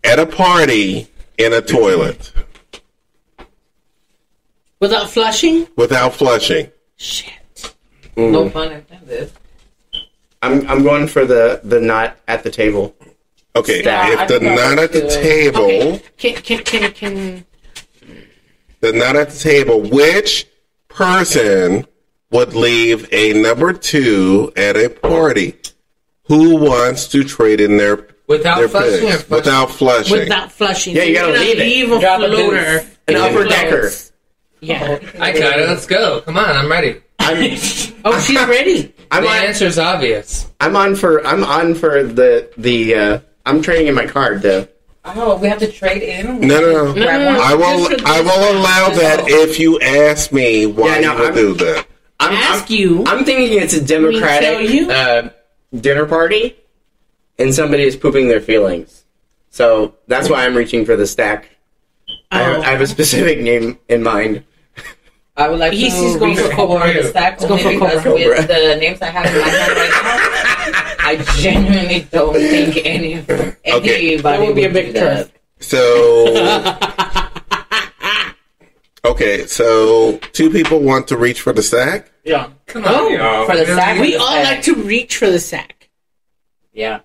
at a party in a toilet Without flushing? without flushing? Shit. No pun intended. I'm going for the not at the table. Okay, Yeah, I if the think not at the table, Okay. Can the not at the table, which person would leave a number 2 at a party? Who wants to trade in their Without flushing picks? or flushing? Without flushing. without flushing? Yeah, you gotta You're gonna leave it. a Drop a floater. deuce. An in upper the decker. floats. Yeah. I got it. Let's go. Come on, I'm ready. Oh, she's ready. I'm The on. answer's obvious. I'm on for the. I'm trading in my card though. Oh, we have to trade in? No. Grab one? I will allow that if you ask me why you would do that. I'm thinking it's a democratic We tell you? dinner party, and somebody is pooping their feelings. So that's why I'm reaching for the stack. I have a specific name in mind. I would like He's to going for reach Cobra. for the stack He's going only for because Cobra. with the names I have in my hand right now, I genuinely don't think anybody That would be a would big do that. So Okay, so 2 people want to reach for the sack. Yeah. Come on, y'all. For the sack. We all like to reach for the sack. Yeah.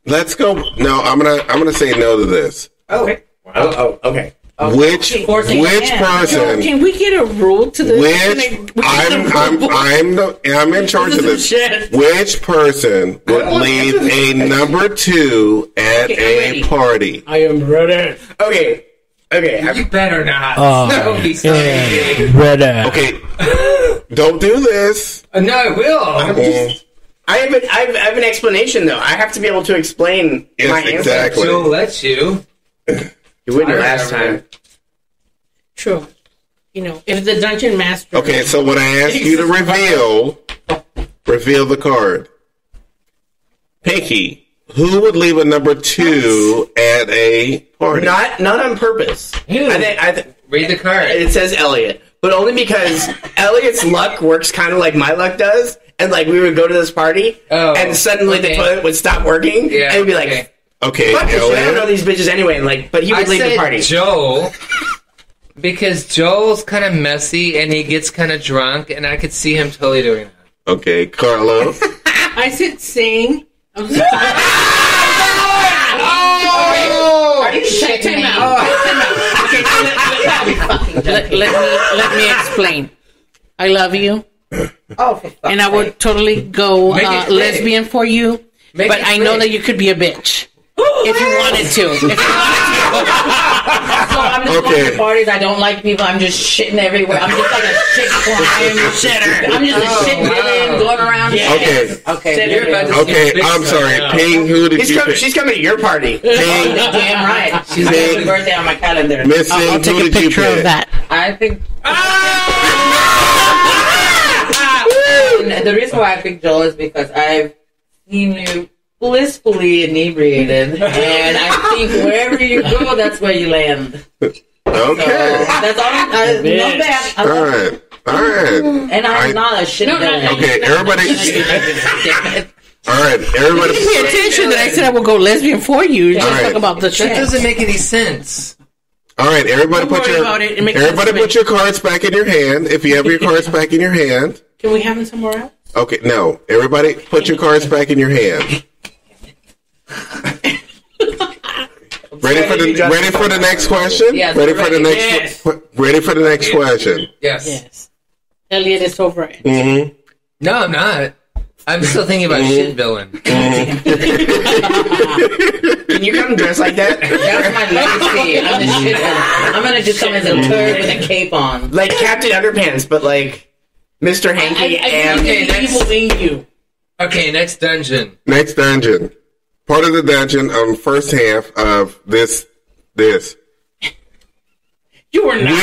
Let's go. No, I'm gonna say no to this. Okay. Okay. Which person? Can we get a rule to this? I'm in charge of this. Which person would leave a number 2 at a party? I am ready. Okay. You better not. Ready. Okay, don't do this. No, I will. I have an explanation though. I have to be able to explain my answer. Exactly. Joel let you. You wouldn't last time. True. You know, if the dungeon master. Okay, so when I ask you to reveal the card, Pinky, who would leave a number 2 at a party? Not on purpose. I think Read the card. it says Elliot, but only because Elliot's luck works kind of like my luck does. And like we would go to this party, and suddenly the toilet would stop working, and it'd be like, okay, fuck this shit, I don't know these bitches anyway. And like, but he would leave the party. Joel, because Joel's kind of messy and he gets kind of drunk, and I could see him totally doing that. Okay, Carlos. I said sing. Are you shitting me? Let me explain. I love you. And I would totally go lesbian for you, but I know that you could be a bitch if you wanted to. So I'm just going to parties. I don't like people. I'm just shitting everywhere. I'm just like a shit crime shitter. I'm just a shit villain going around. Okay. Okay. I'm sorry. Ping, who did you pick? She's coming to your party. Ping. Damn right. She's got her birthday on my calendar. Missing, I'll take who a did you picture pick? of that. I think. And the reason why I picked Joel is because I've seen you blissfully inebriated, and I think wherever you go, that's where you land. Okay. So that's all. Not bad. All right. And I'm not a shit villain. Okay, everybody. All right, everybody. Pay attention that I said I will go lesbian for you. Just right. talk about the That shit. doesn't make any sense. All right, everybody. Don't worry about it. It makes sense to me. Put your cards back in your hand. If you have your cards back in your hand. Can we have them somewhere else? Okay, no. Everybody, put your cards back in your hand. Ready for the next question? Yes, ready for the next Yes. ready for the next question? Yes. Yes. Elliot is over it. Mm-hmm. No, I'm not. I'm still thinking about shit villain. Can you come dressed like that? That's my legacy. I'm the shit villain. I'm gonna just come as a turd with a cape on. Like Captain Underpants, but like Mr. Hanky and... Okay, evil in you. Okay, next dungeon. Next dungeon. Part of the dungeon on the first half of this. You were not.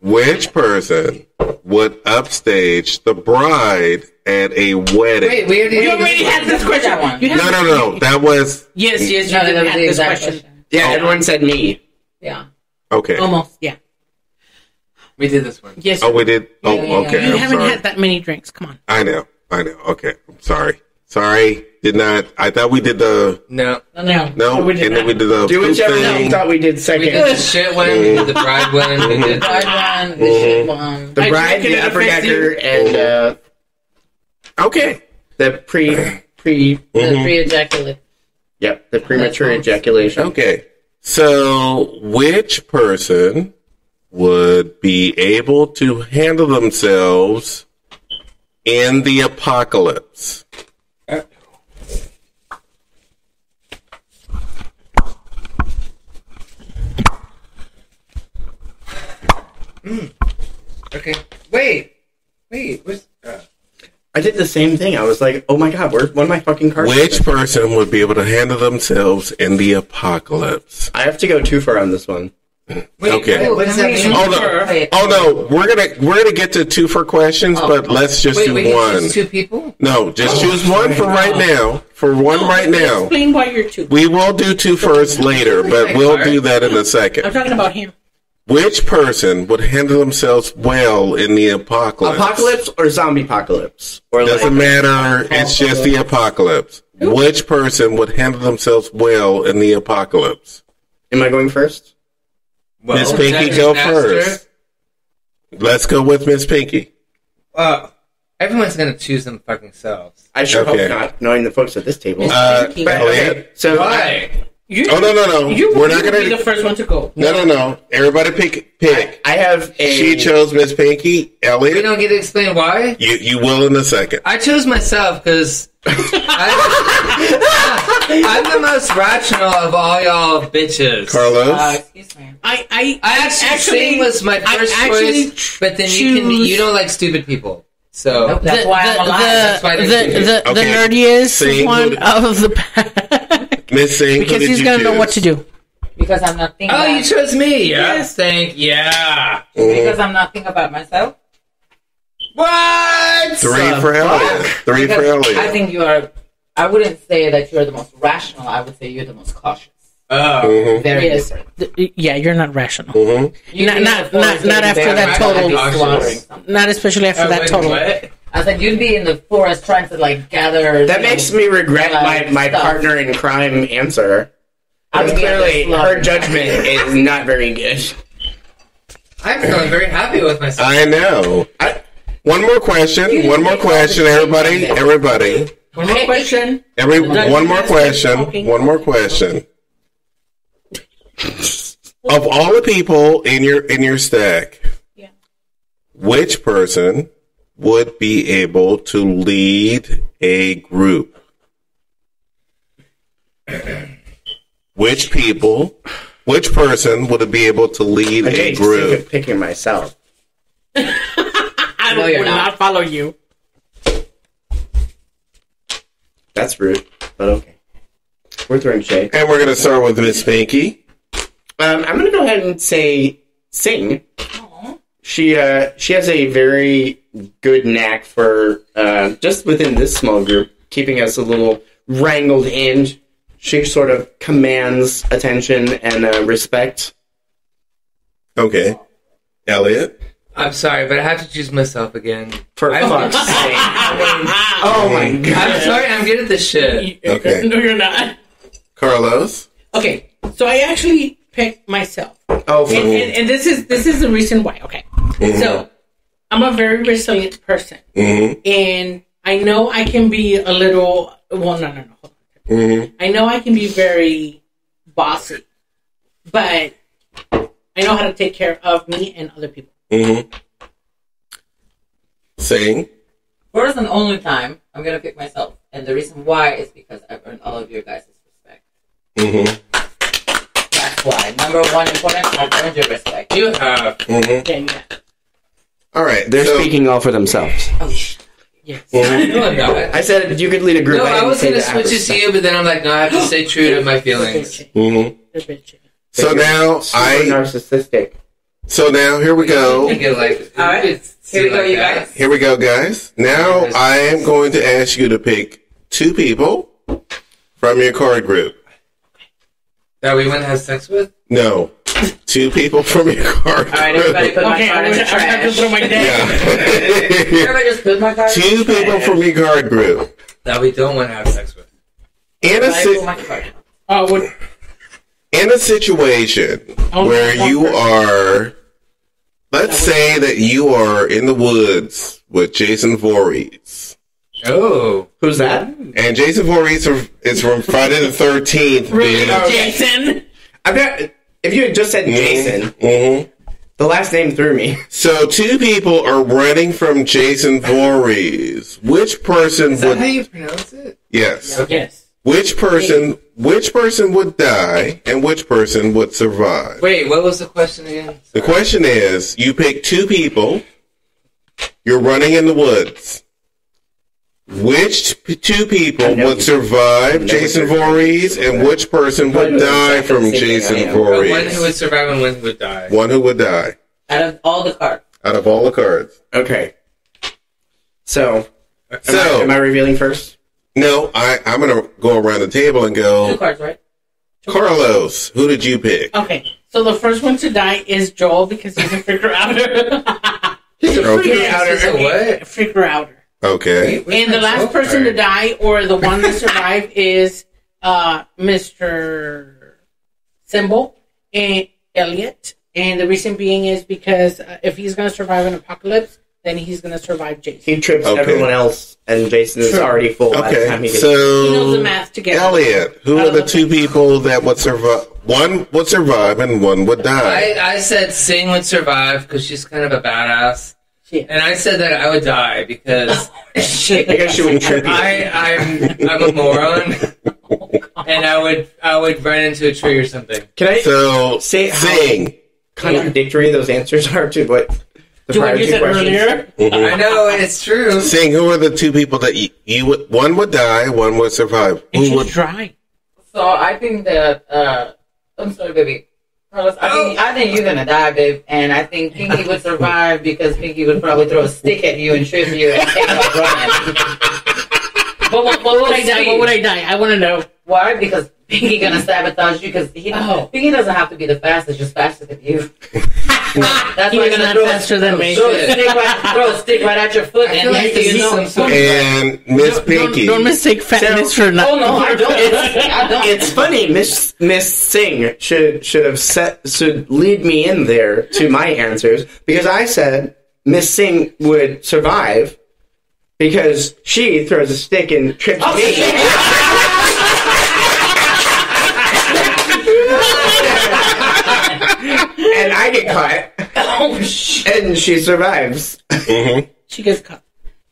Which person would upstage the bride at a wedding? Wait, we You already had this question. That one. You had No. That was... Yes, you No, did that was have the this exact question. Yeah, everyone said me. Yeah. Okay. Almost, yeah. We did this one. Yes. Oh, we did? Oh, Yeah. okay. You I'm haven't sorry. had that many drinks. Come on. I know. Okay. I'm sorry. Did not... I thought we did the... No. No, we did and then not. we did the Do poop whichever one thing. you thought we did second. We did the shit one, we did the bride one, we did... Bride one, the shit one. The I bride, drink it the at a upper decker, fancy- and Okay. the The pre-ejaculate. Yep, the premature ejaculation. Okay. So, which person would be able to handle themselves in the apocalypse? Okay. Wait. Where's... I did the same thing. I was like, oh my god, where's one of my fucking cards? Which person would be able to handle themselves in the apocalypse? I have to go too far on this one. Wait, Okay. what does that mean? Oh no, we're gonna get to two for questions, but let's just do wait, one. just 2 people? No, just choose one for right now. For one right now. Explain why you're two. We will do two first later, but we'll do that in a I'm second. talking about him. Which person would handle themselves well in the apocalypse? Apocalypse or zombie apocalypse? Or Doesn't matter. It's just the apocalypse. Which person would handle themselves well in the apocalypse? Am I going first? Miss Pinky, go first. Let's go with Miss Pinky. Everyone's gonna choose them fucking selves. I sure hope not, knowing the folks at this table. Okay, so why? No. We're not gonna be the first one to go. No. Everybody pick. I have a. She chose Miss Pinky. Elliot. We don't get to explain why. You will in a second. I chose myself because I'm the most rational of all y'all bitches. Carlos. Excuse me. I actually Sing was my first choice, but then you don't like stupid people. So Nope, that's why I'm alive. That's why The nerdiest Sing, one of the pack. Miss Sing, Because he's going to know what to do. Because I'm not thinking. Oh, you chose me. Yes. Yeah. Because I'm not thinking about myself. What? 3 for Elliot. 3 for Elliot. I think you are. I wouldn't say that you're the most rational. I would say you're the most cautious. Oh. Very different. Yeah, you're not rational. Not after that total. Not especially after that total. What? I said you'd be in the forest trying to gather. That makes me regret my partner in crime answer. Clearly, her judgment is not very good. I'm feeling very happy with myself. I know. One more question, everybody. One more question. One more question. Of all the people in your stack, which person would be able to lead a group? Which person would be able to lead a group? Picking myself. I will not follow you. That's rude, but okay. We're throwing shade. And we're going to start with Miss Pinky. I'm going to go ahead and say Sing. Aww. She has a very good knack for, just within this small group, keeping us a little wrangled in. She sort of commands attention and respect. Okay. Elliot? I'm sorry, but I have to choose myself again. For fuck's sake. Oh my god. I'm sorry, I'm good at this shit. Okay. No, you're not. Carlos? Okay, so I actually picked myself. Oh, and this is the reason why. Okay. Mm-hmm. So, I'm a very resilient person. Mm-hmm. And I know I can be a little... Well, no. Hold on. Mm-hmm. I know I can be very bossy. But I know how to take care of me and other people. Mm-hmm. Sing. First and only time, I'm going to pick myself. And the reason why is because I've earned all of your guys' respect. Mm-hmm. That's why. Number one important, I've earned your respect. You have. Mm-hmm. Yeah, you have. All right. They're speaking all for themselves. Oh, yes. Mm-hmm. No, I'm not. I said you could lead a group. No, I was going to switch it to you, but then I'm like, no, I have to stay true to my feelings. Mm-hmm. So now narcissistic. So now here we go. All right. Here we go, you guys. Here we go, guys. Now I am going to ask you to pick 2 people from your card group. That we want to have sex with? No. 2 people from your card group. All right, everybody put my card in the trash. Everybody just put my card in the 2 people from your card group. That we don't want to have sex with. In a situation where you are, let's say that you are in the woods with Jason Voorhees. Oh. Who's that? And Jason Voorhees is from Friday the 13th. Jason? If you had just said Jason, the last name threw me. So 2 people are running from Jason Voorhees. Which person Is that how you pronounce it? Yes. Yes. Which person would die and which person would survive? Wait, what was the question again? The question is, you pick 2 people, you're running in the woods. Which 2 people would survive Jason Voorhees and which person would die from Jason Voorhees? One who would survive and one who would die. One who would die. Out of all the cards. Out of all the cards. Okay. So am I revealing first? No, I'm going to go around the table and go... 2 cards, right? Carlos, who did you pick? Okay, so the first one to die is Joel because he's a figure outer. He's a Okay. Figure outer. Okay. And the last person to die, or the one to survive, is Mr. Symbol and Elliot. And the reason being is because if he's going to survive an apocalypse, then he's going to survive Jason. He trips everyone else, and Jason is already full by the time he gets so he knows the math together. Elliot, who are the two people that would survive? One would survive and one would die. I said Sing would survive because she's kind of a badass. Yeah. And I said that I would die because she would trip you. I'm a moron, and I would run into a tree or something. Can I say how contradictory those answers are to what the prior two questions? Earlier? I know it's true. Sing, who are the two people that you would? One would die, one would survive. And Who she's would? dry. So I think that I'm sorry, baby. Carlos, I think you're gonna die, babe, and I think Pinky would survive because Pinky would probably throw a stick at you and trip you and take off running. But what would I die? What would I die? I want to know. Why? Because Pinky gonna sabotage you because Pinky doesn't have to be the fastest, just faster than you. That's why He's not faster than me. Throw a stick right at your foot, and like next thing you know. And Miss Pinky. Don't mistake fatness for nothing. Oh no, I don't. It's funny. Miss Singh should lead me in there to my answers because I said Miss Singh would survive because she throws a stick and trips me. And I get caught. Oh shit! And she survives. Mm-hmm. She gets caught.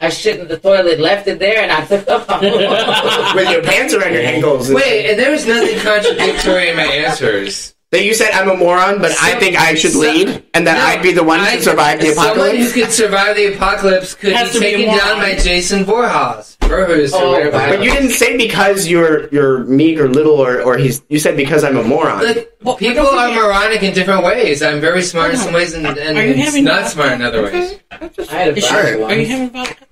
I shit in the toilet, left it there, and I took off. With your pants around your ankles. Wait, and there was nothing contradictory in my answers. That you said I'm a moron, but I think I should lead, and that I'd be the one to survive the Someone apocalypse. who could survive the apocalypse could Has be to be a taken moron. down by Jason Voorhees. But you didn't say because you're meek or little or you said because I'm a moron. Look, people are moronic in different ways. I'm very smart in some ways and Are you having not vodka? smart in other ways. I had a Alright. one. Are you having vodka?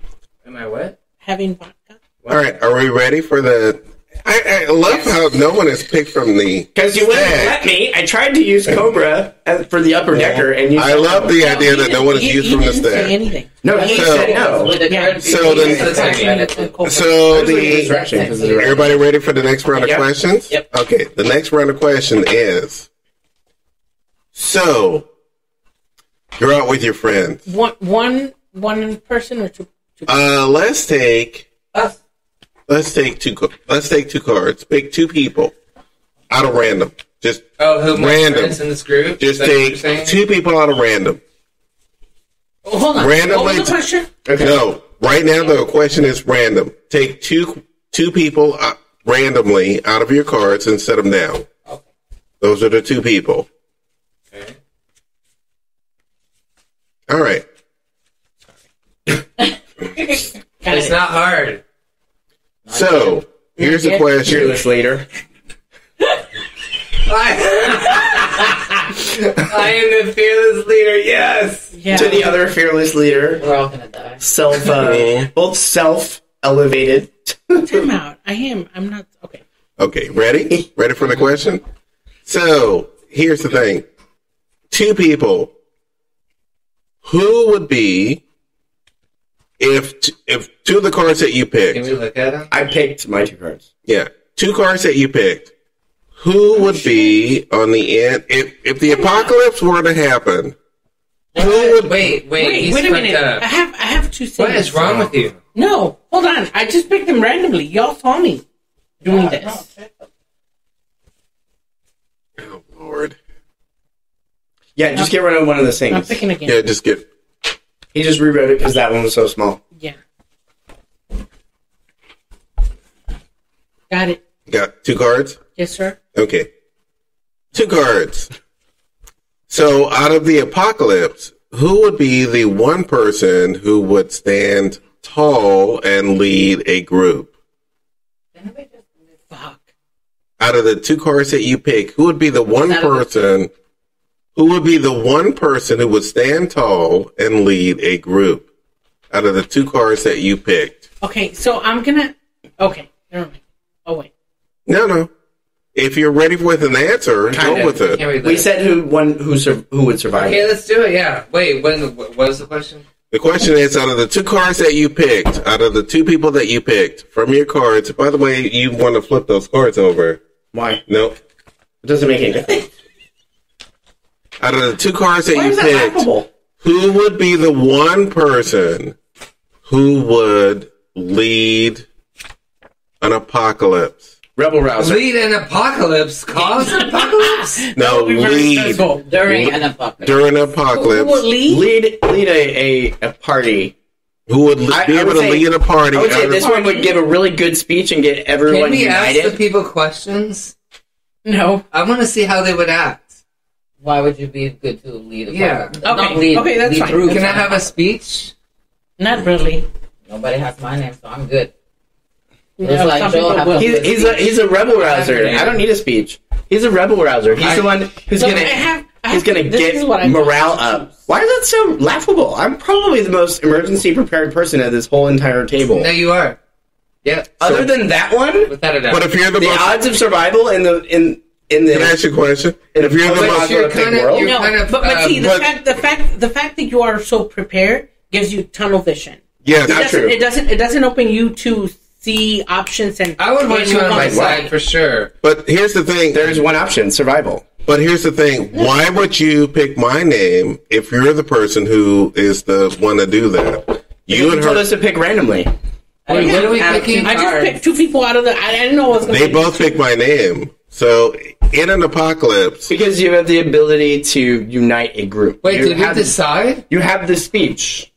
Am I what? Having vodka? All right, are we ready for the? I love how no one is picked from the. Because you wouldn't let me. I tried to use Cobra for the upper decker, and you. I love the idea that no one is used from the didn't say stack. anything. No, he said no. Yeah. So everybody ready for the next round of Yep. questions? Yep. Okay, the next round of question is. So, you're out with your friends. One person or two? Let's take Us. two cards. Pick two people out of random. Just who my random. friends in this group? Just Is that what you're take saying? two people out of random. Oh, hold on. Randomly What was the question? Okay. No, right now the question is random. Take two people randomly out of your cards and set them down. Okay. Those are the two people. Okay. All right. It's not hard. So here's the question. Fearless leader. I am the fearless leader. Yes. Yeah. To the other fearless leader, We're all gonna die. both self-elevated. Time out. I'm not. Okay. Okay, ready? Ready for the question? So here's the thing. Two people. Who would be if two of the cards that you picked? Can we look at him? I picked my two cards. Yeah, two cards that you picked. Who would be on the end if the apocalypse were to happen? Who would? Wait, he's Wait a minute. fucked up. I have two things. What is wrong with you? No, hold on. I just picked them randomly. Y'all saw me doing this. Oh Lord! Yeah, just get rid of one of the I'm things. picking again. Yeah, just get. He just rewrote it because that one was so small. Yeah. Got it. Got two cards. Yes, sir. Okay, two cards. So, out of the apocalypse, who would be the one person who would stand tall and lead a group? Fuck. Out of the two cards that you pick, who would be the one person? Who would be the one person who would stand tall and lead a group? Out of the two cards that you picked. Okay, so I'm gonna. Okay, never mind. Oh wait. No. If you're ready with an answer, go with it. We said who would survive. Okay, let's do it. Yeah. Wait. What was the question? The question is, out of the two cards that you picked, out of the two people that you picked from your cards. By the way, you want to flip those cards over? Why? Nope. It doesn't make any difference. Out of the two cards that Why you is that picked, laughable? who would be the one person who would lead an apocalypse? Rebel rouser. Lead an apocalypse? Cause an apocalypse? No, lead During an apocalypse. during an apocalypse. Who would lead? Lead a party. Who would be able to lead a party? I would say this one would give a really good speech and get everyone Can we united. ask the people questions? No. I want to see how they would act. Why would you be good to lead a Yeah. apocalypse? Okay. Not lead, Okay, that's lead fine. through. Can I have a speech? Not really. Nobody has my name, so I'm good. No, It's like some Joel people have will. to He's a rebel rouser. I don't need a speech. He's a rebel rouser. He's the one who's So gonna this get is what I morale want to up. choose. Why is that so laughable? I'm probably the most emergency prepared person at this whole entire table. No, you are. Yeah. Other than that one, Without a doubt. But if you're the the most, odds of survival in the can I ask you a question? in If you're the a most, you're post-apocalyptic kinda- world, you're No, kind of, but see, but- the fact that you are so prepared gives you tunnel vision. yes, Not true. It doesn't open you to see options and. I would want you on my and- side for sure. but here's the thing. there's one option: survival. But here's the thing. Why would you pick my name if you're the person who is the one to do that? You You and told her, us to pick randomly. Wait, what are we Out of picking? two I just cards. picked two people out of the. I didn't know it was going they both picked my name. So in an apocalypse, Because you have the ability to unite a group. Wait, you did we have, decide? You have the speech.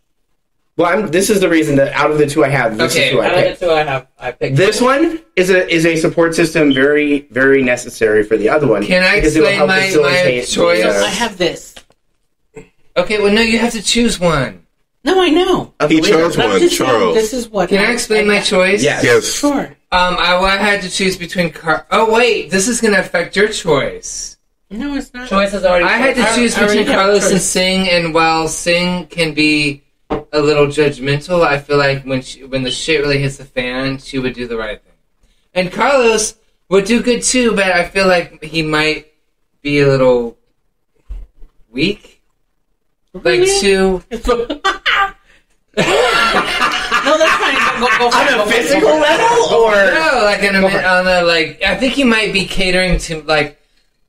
Well, this is the reason that out of the two I have, this Okay, is who I Out of picked. the two I picked. This one is a support system very, very necessary for the other one. Can I because it will explain help my facilitate choice? the, I have this. Okay, well, no, you have to choose one. No, I know. of he the leader. chose I'm one, just saying, Charles. this is what. Can I explain my choice? Yes. Yes. Sure. I had to choose between Oh, wait, this is going to affect your choice. No, it's not. Choice is already. I had to choose I already between have a Carlos and choice. Sing, and while Sing can be a little judgmental, I feel like when the shit really hits the fan, she would do the right thing. And Carlos would do good too, but I feel like he might be a little weak. Like too. No, that's fine. Go for it. On a physical level, or No, like on a like. I think you might be catering to like.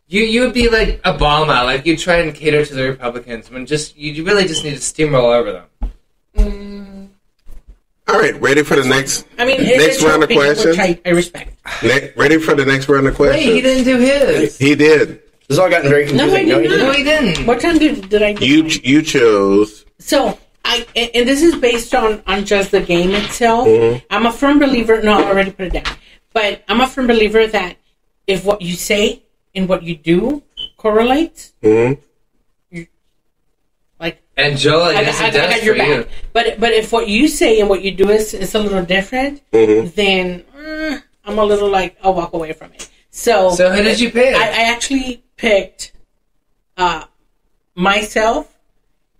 You would be like Obama, like you try and cater to the Republicans when you really just need to steamroll over them. All right, ready for the next I mean, next round of questions? Which I respect. Ready for the next round of questions? Wait, he didn't do his. He did. this has all gotten very confusing. No, I did not. No, he didn't. What time did I do mine? You chose. So and this is based on just the game itself. Mm-hmm. I'm a firm believer. No, I already put it down. But I'm a firm believer that if what you say and what you do correlates, like And Joel, I guess I it does got for your you. back. But if what you say and what you do is a little different, then I'm a little like I'll walk away from it. So who did you pick? I actually picked myself.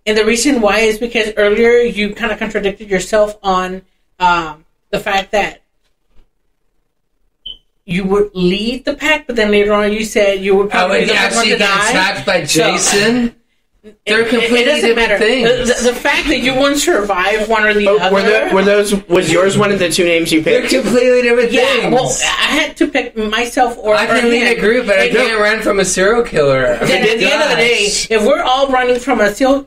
And the reason why is because earlier you kind of contradicted yourself on the fact that you would lead the pack, but then later on you said you would probably Oh, be and the first one actually to got die. attacked by So, Jason? They're completely doesn't different matter. things. The fact that you wouldn't survive one or the other. Was yours one of the two names you They're picked? completely different Yeah, things. well, I had to pick myself or I can lead a him. group, but I And can't run from a serial killer. Then at the end of the day, if we're all running from a serial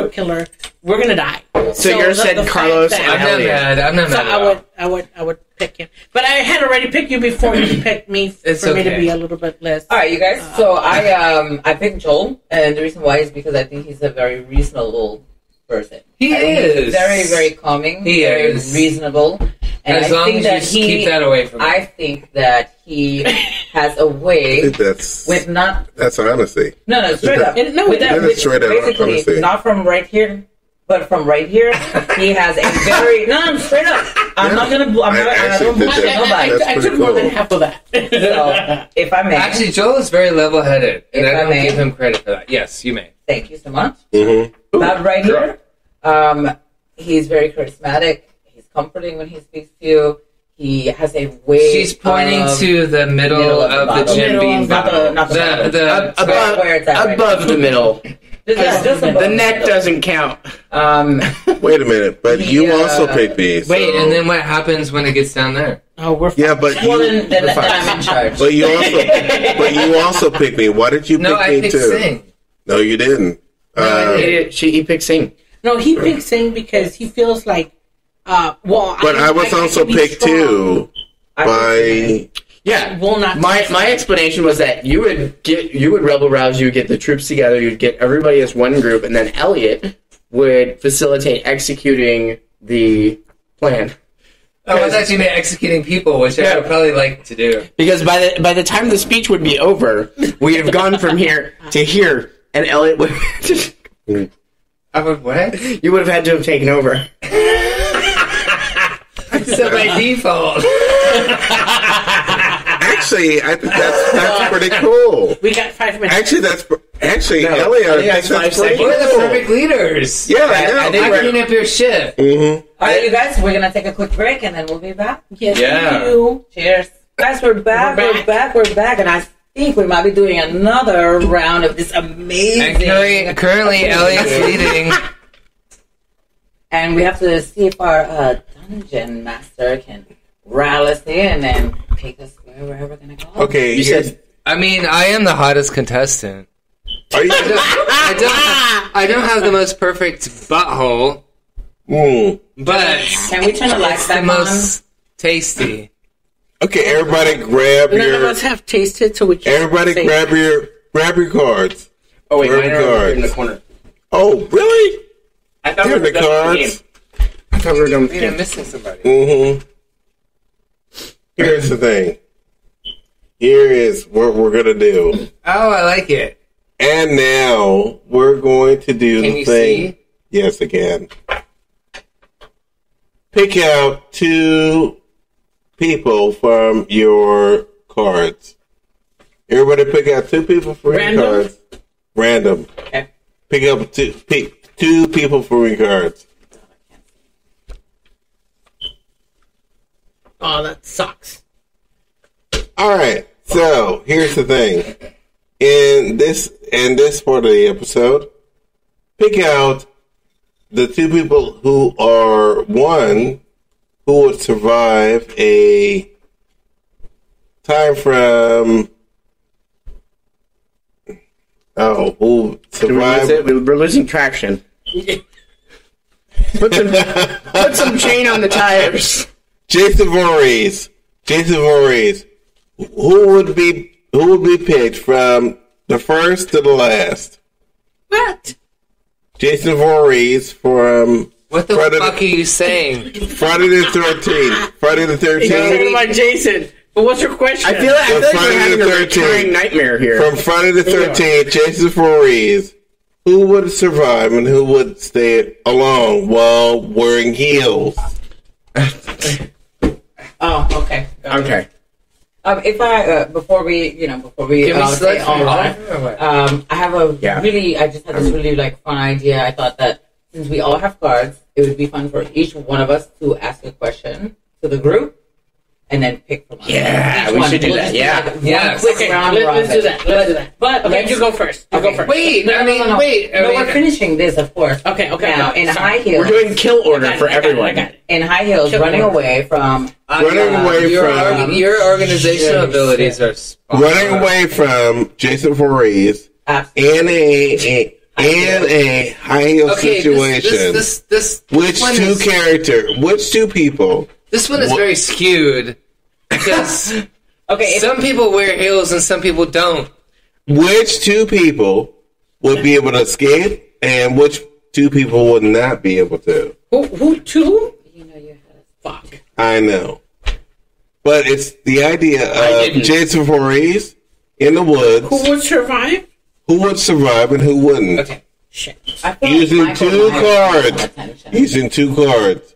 killer, we're gonna die. So yours the said fact Carlos that- and I'm not Elliot. mad. I'm not So mad at all. I would pick him, but I had already picked you before you picked me It's for me to okay. be a little bit less. All right, you guys. So I picked Joel, and the reason why is because I think he's a very reasonable person. He I think he's is. very, very calming. He very is. reasonable. And As I long think as you that keep that away from me. I think that he has a way That's with not honesty. no straight up. And no, with that- with straight up basically honesty. not from right here. But from right here, he has a very I'm straight up. I'm not gonna. I'm not. I don't bullshit nobody. That's I pretty took more than cool. half of that. So, if I may, Actually, Joel is very level-headed, and If I I don't may. give him credit for that. Yes, you may. thank you so much. Mm-hmm. About right here, he's very charismatic. He's comforting when he speaks to you. He has a way. She's pointing of, to the middle middle of of the the bottle. Jim Middle Beam of not the- bottle. not the bottom. The where it's at right above the middle. just above The neck middle. doesn't count. Wait a minute, but He, you also picked me. So. wait, and then what happens when it gets down there? Oh, we're Yeah, but Well, you, then I'm in charge. but you also picked me. Why did you No, pick I me picked too? Sing. No, you didn't. He picked Sing. No, he picked Sing because he feels like, but I was also picked too by. Yeah. Will not my explanation was that you would rebel rouse, you would get the troops together, you'd get everybody as one group, and then Elliot would facilitate executing the plan. I was actually executing people, which I would probably like to do. Because by the time the speech would be over, we'd have gone from here to here, and Elliot would. I would what? You would have had to have taken over. So by default. Actually, I think that's pretty cool. We got 5 minutes. Actually, Elliot, I think that's pretty cool. We're the perfect leaders. Yeah, I know. I clean up your shit. Mm-hmm. All right, you guys, we're gonna take a quick break and then we'll be back. Yes, Yeah. you. Cheers, guys. We're back, and I think we might be doing another round of this amazing. And currently Elliot's leading. And we have to see if our dungeon master can rile us in and take us wherever we're gonna go. Okay, You said I mean, I am the hottest contestant. Are you? I don't have the most perfect butthole, but Can we turn the lights it's the back most tasty. Okay, everybody grab None of your. us have tasted, so we can't Everybody say grab your cards. Oh wait, Grab mine your are over in the cards. corner. Oh, really? I thought Here we are were the done with the cards. game. I thought we were done with the Wait, I'm game. missing somebody. Mm-hmm. Here's the thing. Here is what we're gonna do. Oh, I like it. And now we're going to do Can the you thing. see? Yes, I can. Pick out 2 people from your cards. Everybody pick out 2 people from your Random? cards. Random. Okay. Pick up 2 people from your cards. Oh, that sucks. All right. So here's the thing. In this part of the episode, pick out the 2 people who are who would survive a time from. Oh, who survive? We're losing traction. Put some chain on the tires. Jason Voorhees. Who would be picked from the first to the last? What? Jason Voorhees from What the fuck are you saying? Friday the 13th. Friday the You're 13th. talking about Jason. But what's your question? I feel like Friday we're having the a recurring 13th. nightmare here. From Friday the 13th, Jason Voorhees. Who would survive and who would stay along while wearing heels? Oh, okay. Okay. If I before we Can we say select all from right, all or what? I have I just had this really fun idea. I thought that since we all have cards, it would be fun for each one of us to ask a question to the group and then pick from us. Yeah, Each we one. should do We'll that. just Yeah. one Yes. quick Okay, round let's do that. Let's do that. But Okay, you go first. You go first. Wait, No, wait. No, we're finishing this, of course. Okay. Now, in Sorry. high heels, We're doing kill order I got it, for I got it, everyone. I got it. in high heels, Kill running order. away from Running away from your organizational abilities are spot running on. away from Jason Voorhees in a high heel situation. This Which one 2 is- which 2 people? This one is What- very skewed because Okay, some people wear heels and some people don't. Which 2 people would be able to escape and which 2 people would not be able to? Who 2? you know you had Fuck. I know. But it's the idea I of didn't. Jason Voorhees in the woods. Who would survive? Who would survive and who wouldn't? Okay. Shit. I feel Using like Michael 2 Myers cards. got attention. Using 2 cards.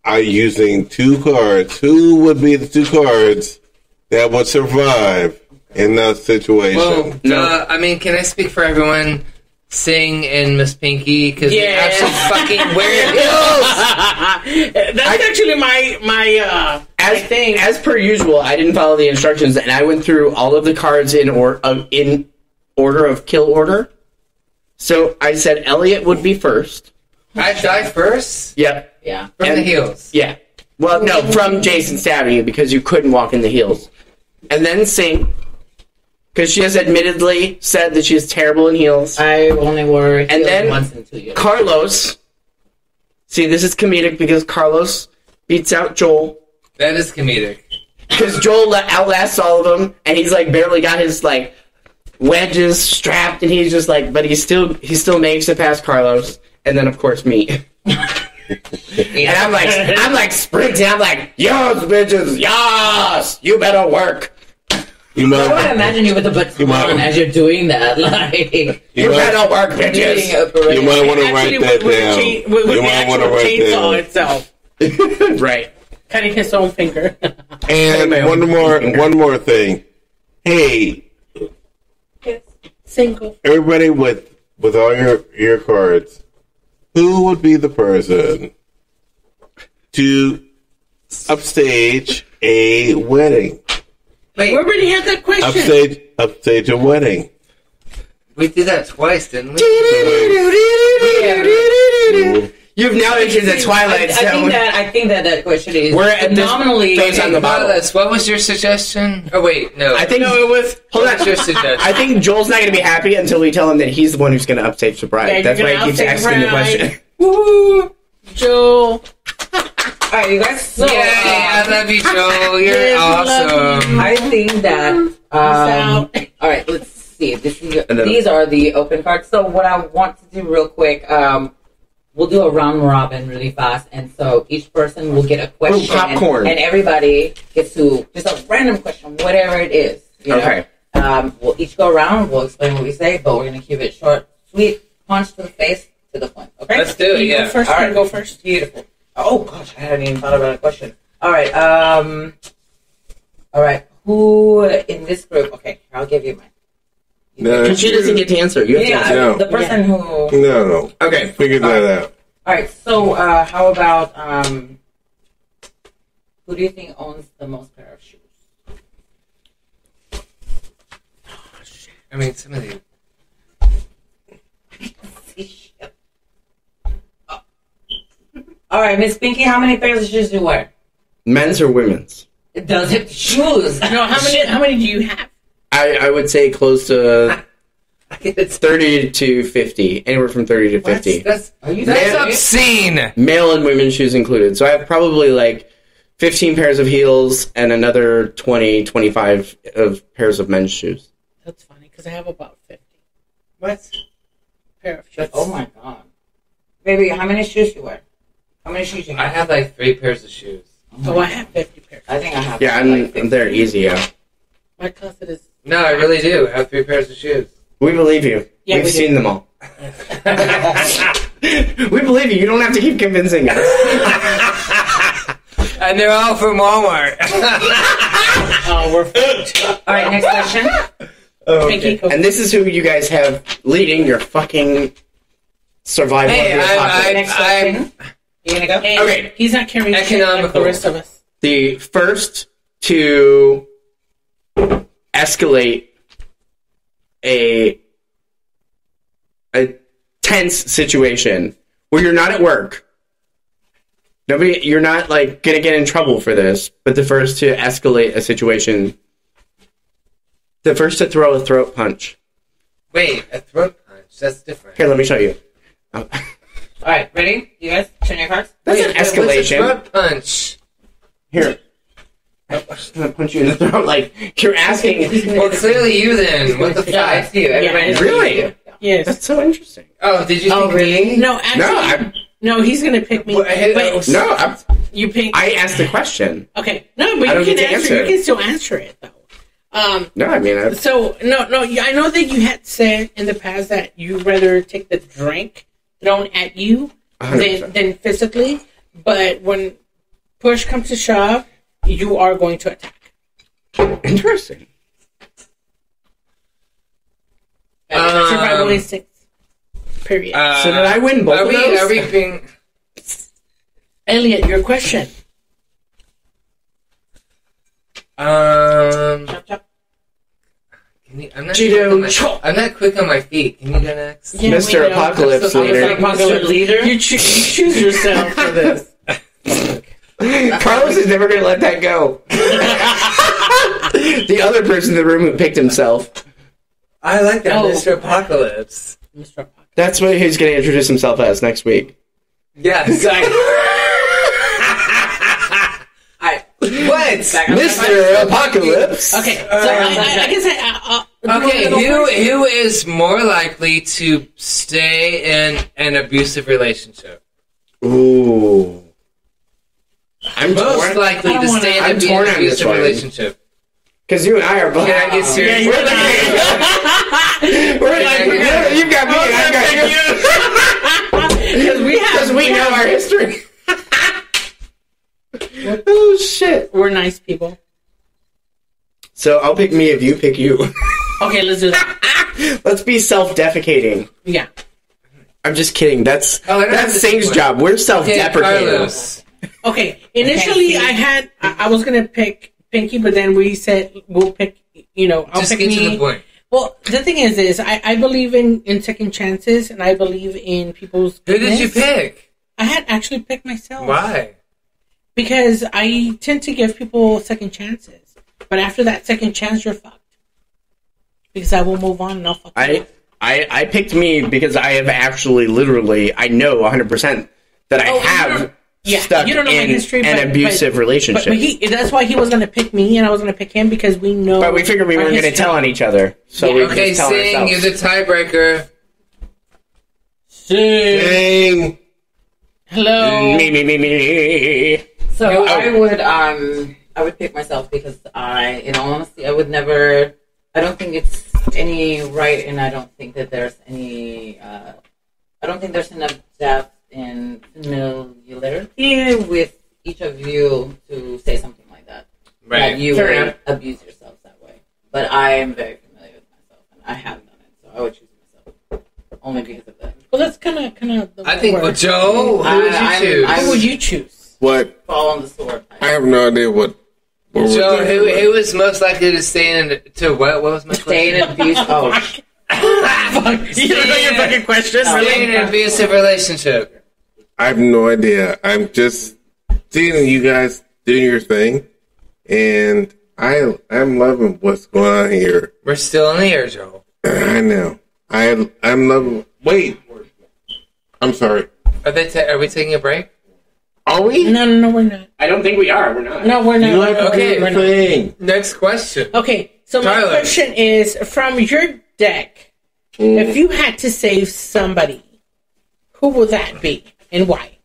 Using 2 cards. Who would be the 2 cards that would survive in that situation? Well, No. I mean, can I speak for everyone? Sing and Miss Pinky because they Yeah. actually fucking wear heels. That's actually my thing. As per usual, I didn't follow the instructions, and I went through all of the cards in order of kill order. So I said Elliot would be first. I die first Yep. Yeah. from the heels. Yeah. Well, no, from Jason stabbing you because you couldn't walk in the heels. And then Sing. because she has admittedly said that she is terrible in heels. I only wore heels then once in 2 years. Carlos. See, this is comedic because Carlos beats out Joel. That is comedic. Because Joel outlasts all of them, and he's like barely got his like wedges strapped, and he's just like, but he still makes it past Carlos, and then of course me. And I'm like sprinting. I'm like, yes, bitches, yes, you better work. I would imagine you with the baton as you're doing that. Like, you better work, bitches. You might want to write that down. You might want to write chainsaw itself. Right. Cutting his own finger. And one more thing. Hey, Yes. Single. everybody with all your cards, who would be the person to upstage a wedding? Wait, we already had that question. Upstage a wedding. We did that twice, didn't we? You've now entered the Twilight Zone. I think that question is We're at phenomenally. this on the bottle. What was your suggestion? Oh wait, no. I think it was. Hold What was on. your suggestion? I think Joel's not going to be happy until we tell him that he's the one who's going to upstage the bride. Yeah, That's you're why he gonna keeps upstage asking the bride. question. Woo, Joel. Alright, you guys. So, Yay, I love you, Joel. You're Yes, I love awesome. you. I think that. out. Alright, let's see. These are the open cards. So what I want to do real quick, we'll do a round robin really fast, and so each person will get a question. Ooh, popcorn. And everybody gets to just a random question, whatever it is. You know? Okay. We'll each go around. We'll explain what we say, but we're gonna keep it short, sweet, punch to the face, to the point. Okay. Let's do it. You Yeah. go first. All right. You go first. Beautiful. Oh gosh, I hadn't even thought about a question. All right. All right. Who in this group? Okay, I'll give you mine. No, She doesn't get to answer. You have to answer. No. The person who. No. Okay. Figure that out. All right. So, how about who do you think owns the most pair of shoes? I mean, some of the. All right, Miss Pinky, how many pairs of shoes do you wear? Men's or women's? Does it shoes? No, how many do you have? I would say close to 30 to 50. Anywhere from 30 to 50. That's serious? obscene. Male and women's shoes included. So I have probably like 15 pairs of heels and another 20, 25 of pairs of men's shoes. That's funny because I have about 50 What? pair of shoes. Oh my god, baby, how many shoes you wear? How many shoes you I have? have like 3 pairs of shoes. Oh, I have 50 pairs. I think I have. Yeah, I'm there easy, yeah. My closet is. No, I really do. I have 3 pairs of shoes. We believe you. Yeah, We've we seen do. them all. We believe you. You don't have to keep convincing us. And they're all from Walmart. Oh, we're fucked. All right, next question. Pinky Coke. And this is who you guys have leading your fucking survival Hey, of your apocalypse. Next question. You gonna go? Hey, Okay. He's not carrying shit like Economical. the rest of us. The first to escalate a tense situation where you're not at work. You're not like gonna get in trouble for this, but the first to escalate a situation, the first to throw a throat punch. Wait, a throat punch? That's different. Here, let me show you. All right, ready? You guys, turn your cards. That's an Wait, what's a escalation. throat punch? Here. I'm just gonna punch you in the throat. Like you're asking. Well, clearly you then. What the Yeah, fuck? it's you. Everybody's Really? Yes. That's so interesting. Oh, did you think me? No, actually, No, no, he's gonna pick me. Well, hey, but No, you pick. I asked the question. Okay, no, but I you don't can get to answer. answer. You can still answer it though. No, I mean, So no, I know that you had said in the past that you rather take the drink thrown at you 100%. than physically, but when push comes to shove, you are going to attack. interesting. Survival instincts. Period. So did I win both are of we, those? Are we being... Elliot, your question. Chop, chop. Can you, I'm not Cheeto quick on my- chop. I'm not quick on my feet. Can you go next? Yeah, Mr. we know. Apocalypse I'm Leader. Apocalypse Leader. You choose yourself for this. Carlos is never going to let that go. The other person in the room who picked himself. I like that, Mr. Apocalypse. Mr. Apocalypse. That's what he's going to introduce himself as next week. Yes. What? Mr. Apocalypse. Okay, so I guess okay, who is more likely to stay in an abusive relationship? Ooh. I'm Most torn. likely to stay in an abusive relationship. Because you and I are both. Can I get serious? We're like, you've got me and I got you. Because we know our history. Oh, shit. We're nice people. So I'll pick me if you pick you. Okay, let's do that. Let's be self-defecating. Yeah. I'm just kidding. That's Sing's job. We're self-deprecating. Okay, initially I was going to pick Pinky, but then we said we'll pick, I'll just pick get me. to the point. Well, the thing is I believe in second chances, and I believe in people's goodness. Who did you pick? I had actually picked myself. Why? Because I tend to give people second chances. But after that second chance, you're fucked. Because I will move on and I'll fuck you up. I picked me because I have actually, literally, I know 100% that I have stuck in an abusive relationship. But that's why he was going to pick me and I was going to pick him because we know. But we figured we weren't going to tell on each other. So we okay, just tell Sing, ourselves. you're the tiebreaker. Sing. Hello. Me. So I would pick myself because in all honesty, I don't think it's any right, and I don't think that there's any, I don't think there's enough depth in familiarity with each of you to say something like that. Right. That you would abuse yourselves that way. But I am very familiar with myself, and I have done it, so I would choose myself. Only because of that. Well, that's kind of. I think, Joe, who would you choose? Who would you choose? What? Fall on the sword. I have no idea what. Joe, who is most likely to stay in what was my question? Stay in an abuse. Oh, You don't know your fucking question. Stay in an abusive relationship. I have no idea. I'm just seeing you guys doing your thing, and I'm loving what's going on here. We're still in the air, Joe. I know. I'm loving. Wait. I'm sorry. Are we taking a break? Are we? No, we're not. I don't think we are. We're not. No, we're not. You like Okay, we're thing. Next question. Okay, so my Tyler. question is, from your deck, if you had to save somebody, who would that be and why?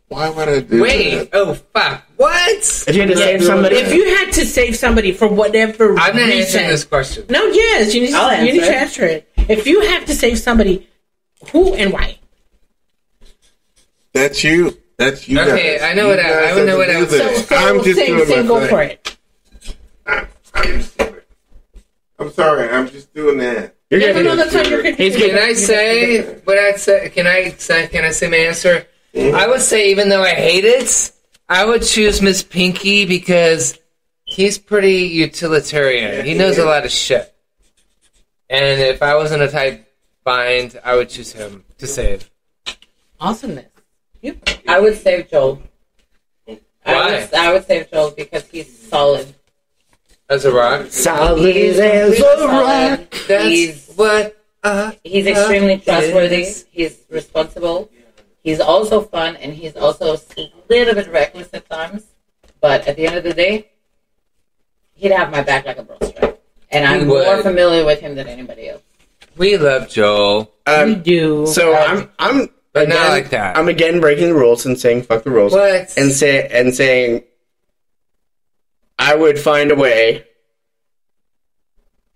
Why would I do that? Oh, fuck. What? If you had to save somebody. If you had to save somebody for whatever I'm not reason. answering this question. No, yes, you need to answer it. If you have to save somebody, who and why? That's you. That's you. Okay, guys. I know what I would know what I would say. So I'm just doing my go thing. for it. I'm sorry. I'm just doing that. You're Yeah, good. no, that's not your Can I say what I'd say? Can I say my answer? I would say, even though I hate it, I would choose Miss Pinky because he's pretty utilitarian. He knows a lot of shit. And if I was in a tight bind, I would choose him to save. Awesomeness. Yep. I would save Joel. Why? I would save Joel because he's solid. As a rock? Solid He's as really a rock. solid. That's what He's extremely trustworthy. He's responsible. He's also fun, and he's also a little bit reckless at times. But at the end of the day, he'd have my back like a bro strap. And I'm more familiar with him than anybody else. We love Joel. We do. So I'm But again, not like that. I'm again breaking the rules and saying fuck the rules. What? And saying I would find a way.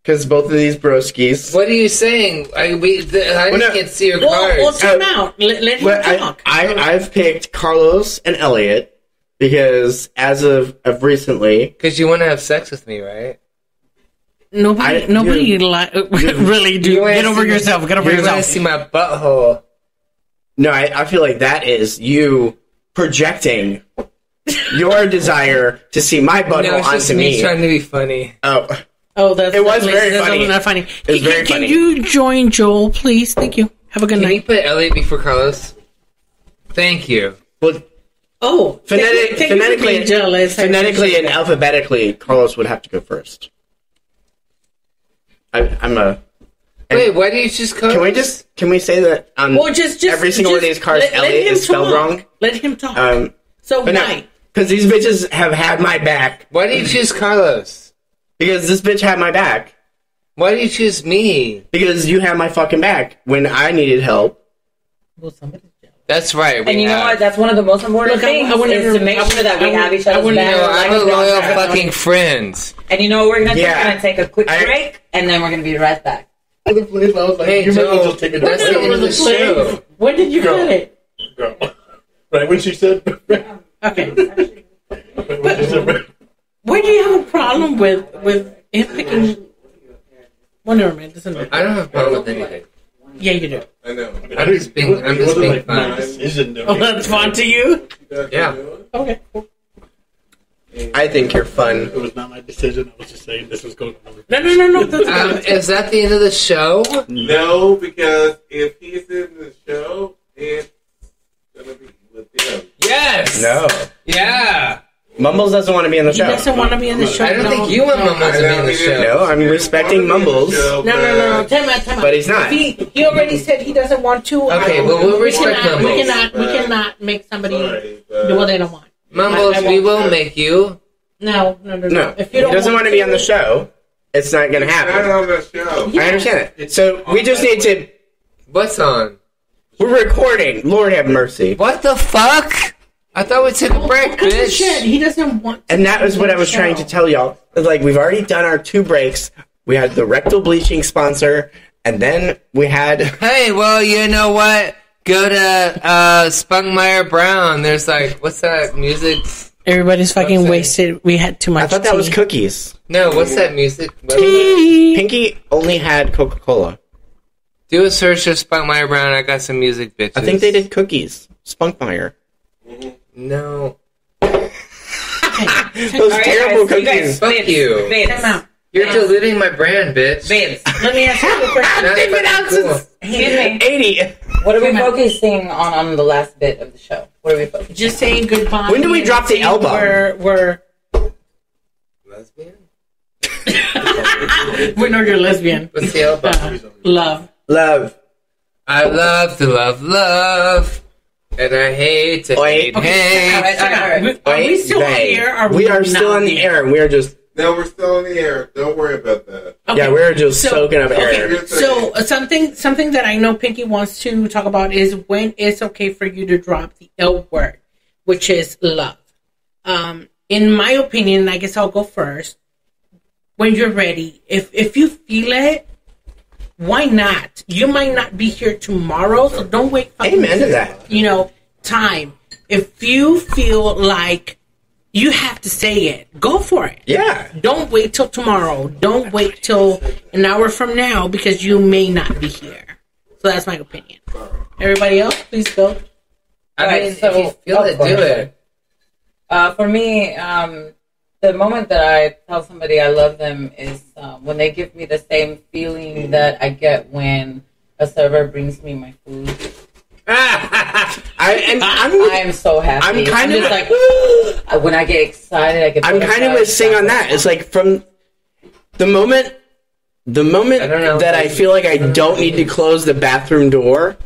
Because both of these broskies. What are you saying? I just can't see your cards. Well, time out. Let him talk. I've picked Carlos and Elliot because as of recently. Because you want to have sex with me, right? Nobody really do. Get over yourself. Get over You want to yourself. see my butthole. No, I feel like that is you projecting your desire to see my butthole No, it's just onto me me. trying to be funny. Oh, It was very funny. Not funny. It was very Can funny. you join Joel, please? Thank you. Have a good Can you night. put Elliot before Carlos? Thank you. well, Oh, phonetically and alphabetically, Carlos would have to go first. I'm a. Wait, why do you choose Carlos? Can we say that every single one of these cards, Elliot is spelled wrong? Let him talk. So why? Because these bitches have had my back. Why do you choose Carlos? Because this bitch had my back. Why do you choose me? Because you had my fucking back when I needed help. Well, somebody's jealous. That's right. And you know what? That's one of the most important things is to make sure that we have each other's back. I'm a loyal fucking friend. And you know what we're going to do? We're going to take a quick break, and then we're going to be right back. Hey, Joe, that's the end of the show. When did you get it? Right when she said... Okay. Where do you have a problem with him picking... Well, never mind. I don't have a problem with anything. Yeah, you do. I know. I'm just being fun. Oh, that's fun to you? Yeah. Okay, cool. I think you're fun. It was not my decision. I was just saying this was going on. No. That's Is that the end of the show? No, because if he's in the show, it's gonna be with him. Yes. No. Yeah. Mumbles doesn't want to be in the He show. doesn't want to be in the show. I don't think you want Mumbles to be in the show. No, I'm respecting Mumbles. No. Time out. But he's not. He already said he doesn't want to. Okay, well, we'll respect Mumbles. We cannot make somebody do what they don't want. Mumbles, we will make you. No. No. If He doesn't want to be on the show. It's not going to happen. Not on the show. Yeah. I understand it. So we just need to... What's on? We're recording. Lord have mercy. What the fuck? I thought we took a break, bitch. Shit, he doesn't want to. And that was what I was trying to tell y'all. Like, we've already done our 2 breaks. We had the rectal bleaching sponsor, and then we had... Hey, well, you know what? Go to Spunkmeyer Brown. There's like, what's that music? Everybody's fucking wasted. We had too much I thought that was cookies. No, what's that music? Pinky only had Coca-Cola. Do a search of Spunkmeyer Brown. I got some music, bitches. I think they did cookies. Spunkmeyer. No. Those terrible cookies. Fuck you. You're diluting my brand, bitch. Let me ask you a question. David Ounces. Excuse me. 80. What are we focusing on the last bit of the show? What are we focusing? Just saying goodbye. When do we drop the album? We're Lesbian? we know you're lesbian. What's the album? Love. I love to love. And I hate to hate. Okay. All right. Are we still on the air? We are still on the air. We are just... No, we're still on the air. Don't worry about that. Okay. Yeah, we're just soaking up air. Okay. So something that I know Pinky wants to talk about is when it's okay for you to drop the L word, which is love. In my opinion, I guess I'll go first. When you're ready, if you feel it, why not? You might not be here tomorrow, so don't wait. Amen to that. Time. If you feel like you have to say it, go for it. Yeah. Don't wait till tomorrow. Don't wait till an hour from now because you may not be here. So that's my opinion. Everybody else, please go. I mean, so, if you feel it, do it. For me, the moment that I tell somebody I love them is when they give me the same feeling that I get when a server brings me my food. I am so happy. I'm just like when I get excited, I'm kind of with Sing on that. It's like from the moment that I feel like I don't need to close the bathroom door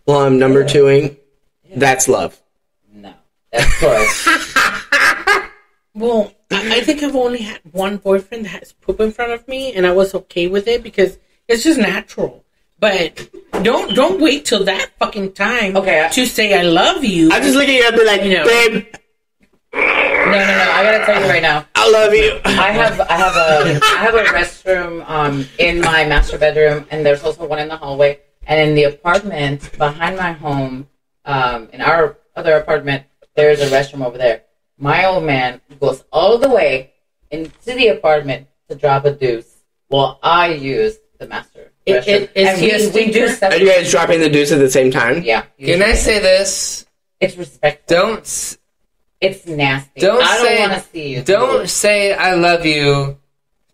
while I'm number twoing, that's love. No, that's gross. Well, I think I've only had one boyfriend that has poop in front of me, and I was okay with it because it's just natural. But don't wait till that fucing time to say I love you. I'm just looking at you like, babe. No. I gotta tell you right now. I love you. I have a restroom in my master bedroom, and there's also one in the hallway. And in the apartment behind my home, in our other apartment, there's a restroom over there. My old man goes all the way into the apartment to drop a deuce while I use the master restroom. We do Are you guys dropping the deuce at the same time? Yeah. Can I say this? It's respectful. It's nasty. I don't want to see you. Don't say I love you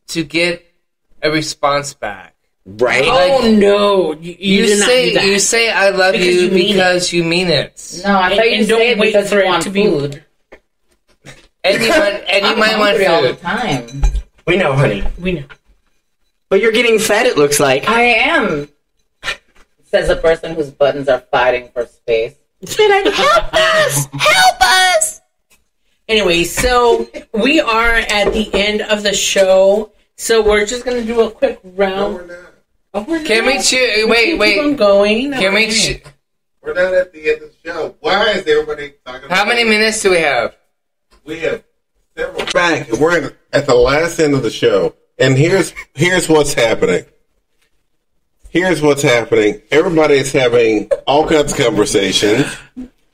to get a response back. Right? Oh no! You did not do that. You say I love you because you mean it. No, I thought you And say don't it wait because for you it want to be- food. And you might want hungry all the food. time. We know, honey. We know. But you're getting fed, it looks like. I am. Says a person whose buttons are fighting for space. Help us! Help us! Anyway, so we are at the end of the show. So we're just gonna do a quick round. No, we're not. Oh, we're Can we not. choose? Keep on going. Can we? We're not at the end of the show. Why is everybody talking How many minutes do we have? We have several. Back. We're at the last end of the show. And here's what's happening. Here's what's happening. Everybody's having all kinds of conversations.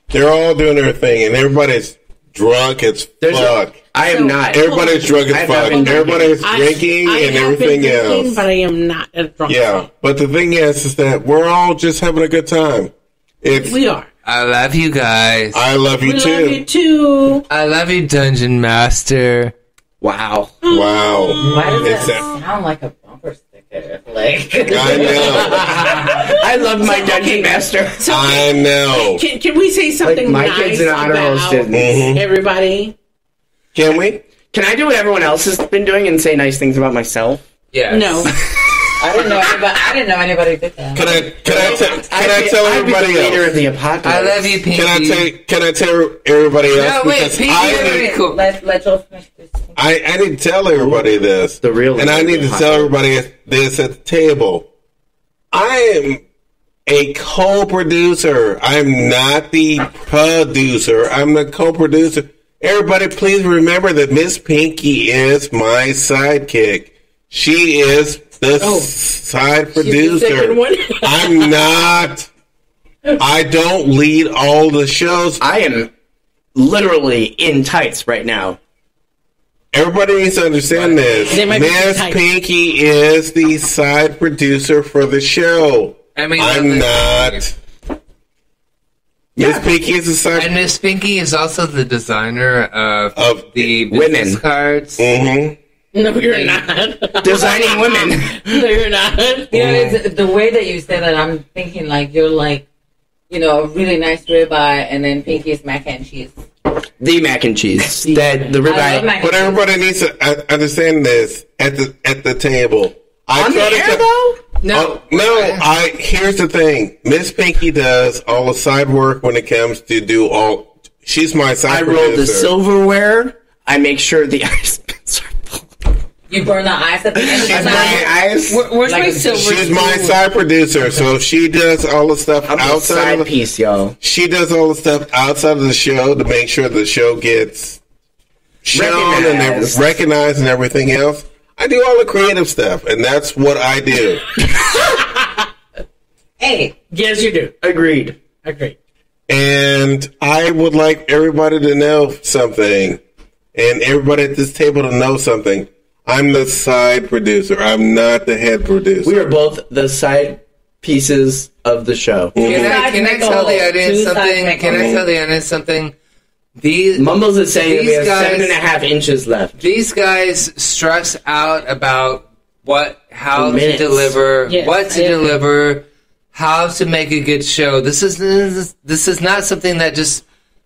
They're all doing their thing, and everybody's drunk as fuck. I am not. Everybody's drunk as fuck. Everybody's drinking and everything else. But I am not a drunk. Yeah, but the thing is that we're all just having a good time. We are. I love you guys. I love you We too. love you too. I love you, Dungeon Master. Wow. Wow. Why does It's that sound like a bumper sticker? Like, I know. I love my Dungeon Master. I know. Can we say something my nice kids and honor roll about students. everybody? Can we? Can I do what everyone else has been doing and say nice things about myself? Yes. No. I didn't know anybody did that. Can I tell everybody leader else? of the apocalypse. I love you, Pinky. Can I tell everybody else? No, wait, Because Pinky, I cool. Let Joe finish this. I need to tell everybody this. The real and I need to tell everybody this at the table. I am a co-producer. I'm not the producer. I'm the co-producer. Everybody, please remember that Miss Pinky is my sidekick. She is the side producer. second one. I'm not. I don't lead all the shows. I am literally in tights right now. Everybody needs to understand this. They might be Miss tight. Pinky is the side producer for the show. I mean, I'm not. Miss Pinky is the side. And Miss Pinky is also the designer of the women business cards. Mm-hmm. No, you're not. Designing women. No, you're not. You know, it's the way that you say that. I'm thinking like you're like, you know, a really nice ribeye, and then Pinky's mac and cheese. The mac and cheese. That the I love ribeye. mac and But cheese. everybody needs to understand this at the table. On the air though? No, Here's the thing. Miss Pinky does all the side work when it comes to do all. She's my side I producer. roll the silverware. I make sure the ice pins are full. You burn the ice at the end. I burn the ice. Where's Like my a- silver? She's my spoon? side producer, so she does all the stuff I'm a outside side of the piece, y'all. She does all the stuff outside of the show to make sure the show gets shown and recognized and everything else. I do all the creative stuff, and that's what I do. Hey, Yes, you do. Agreed. Agreed. And I would like everybody to know something, and everybody at this table to know something. I'm the side producer. I'm not the head producer. We are both the side pieces of the show. Can I make a tell the whole. audience Two sides something? make a Can I whole. tell the audience something? These Mumbles is saying we These have guys- 7.5 inches left. these guys stress out about how to Minutes. deliver, Yes, what to I agree. deliver, how to make a good show. This is not something that just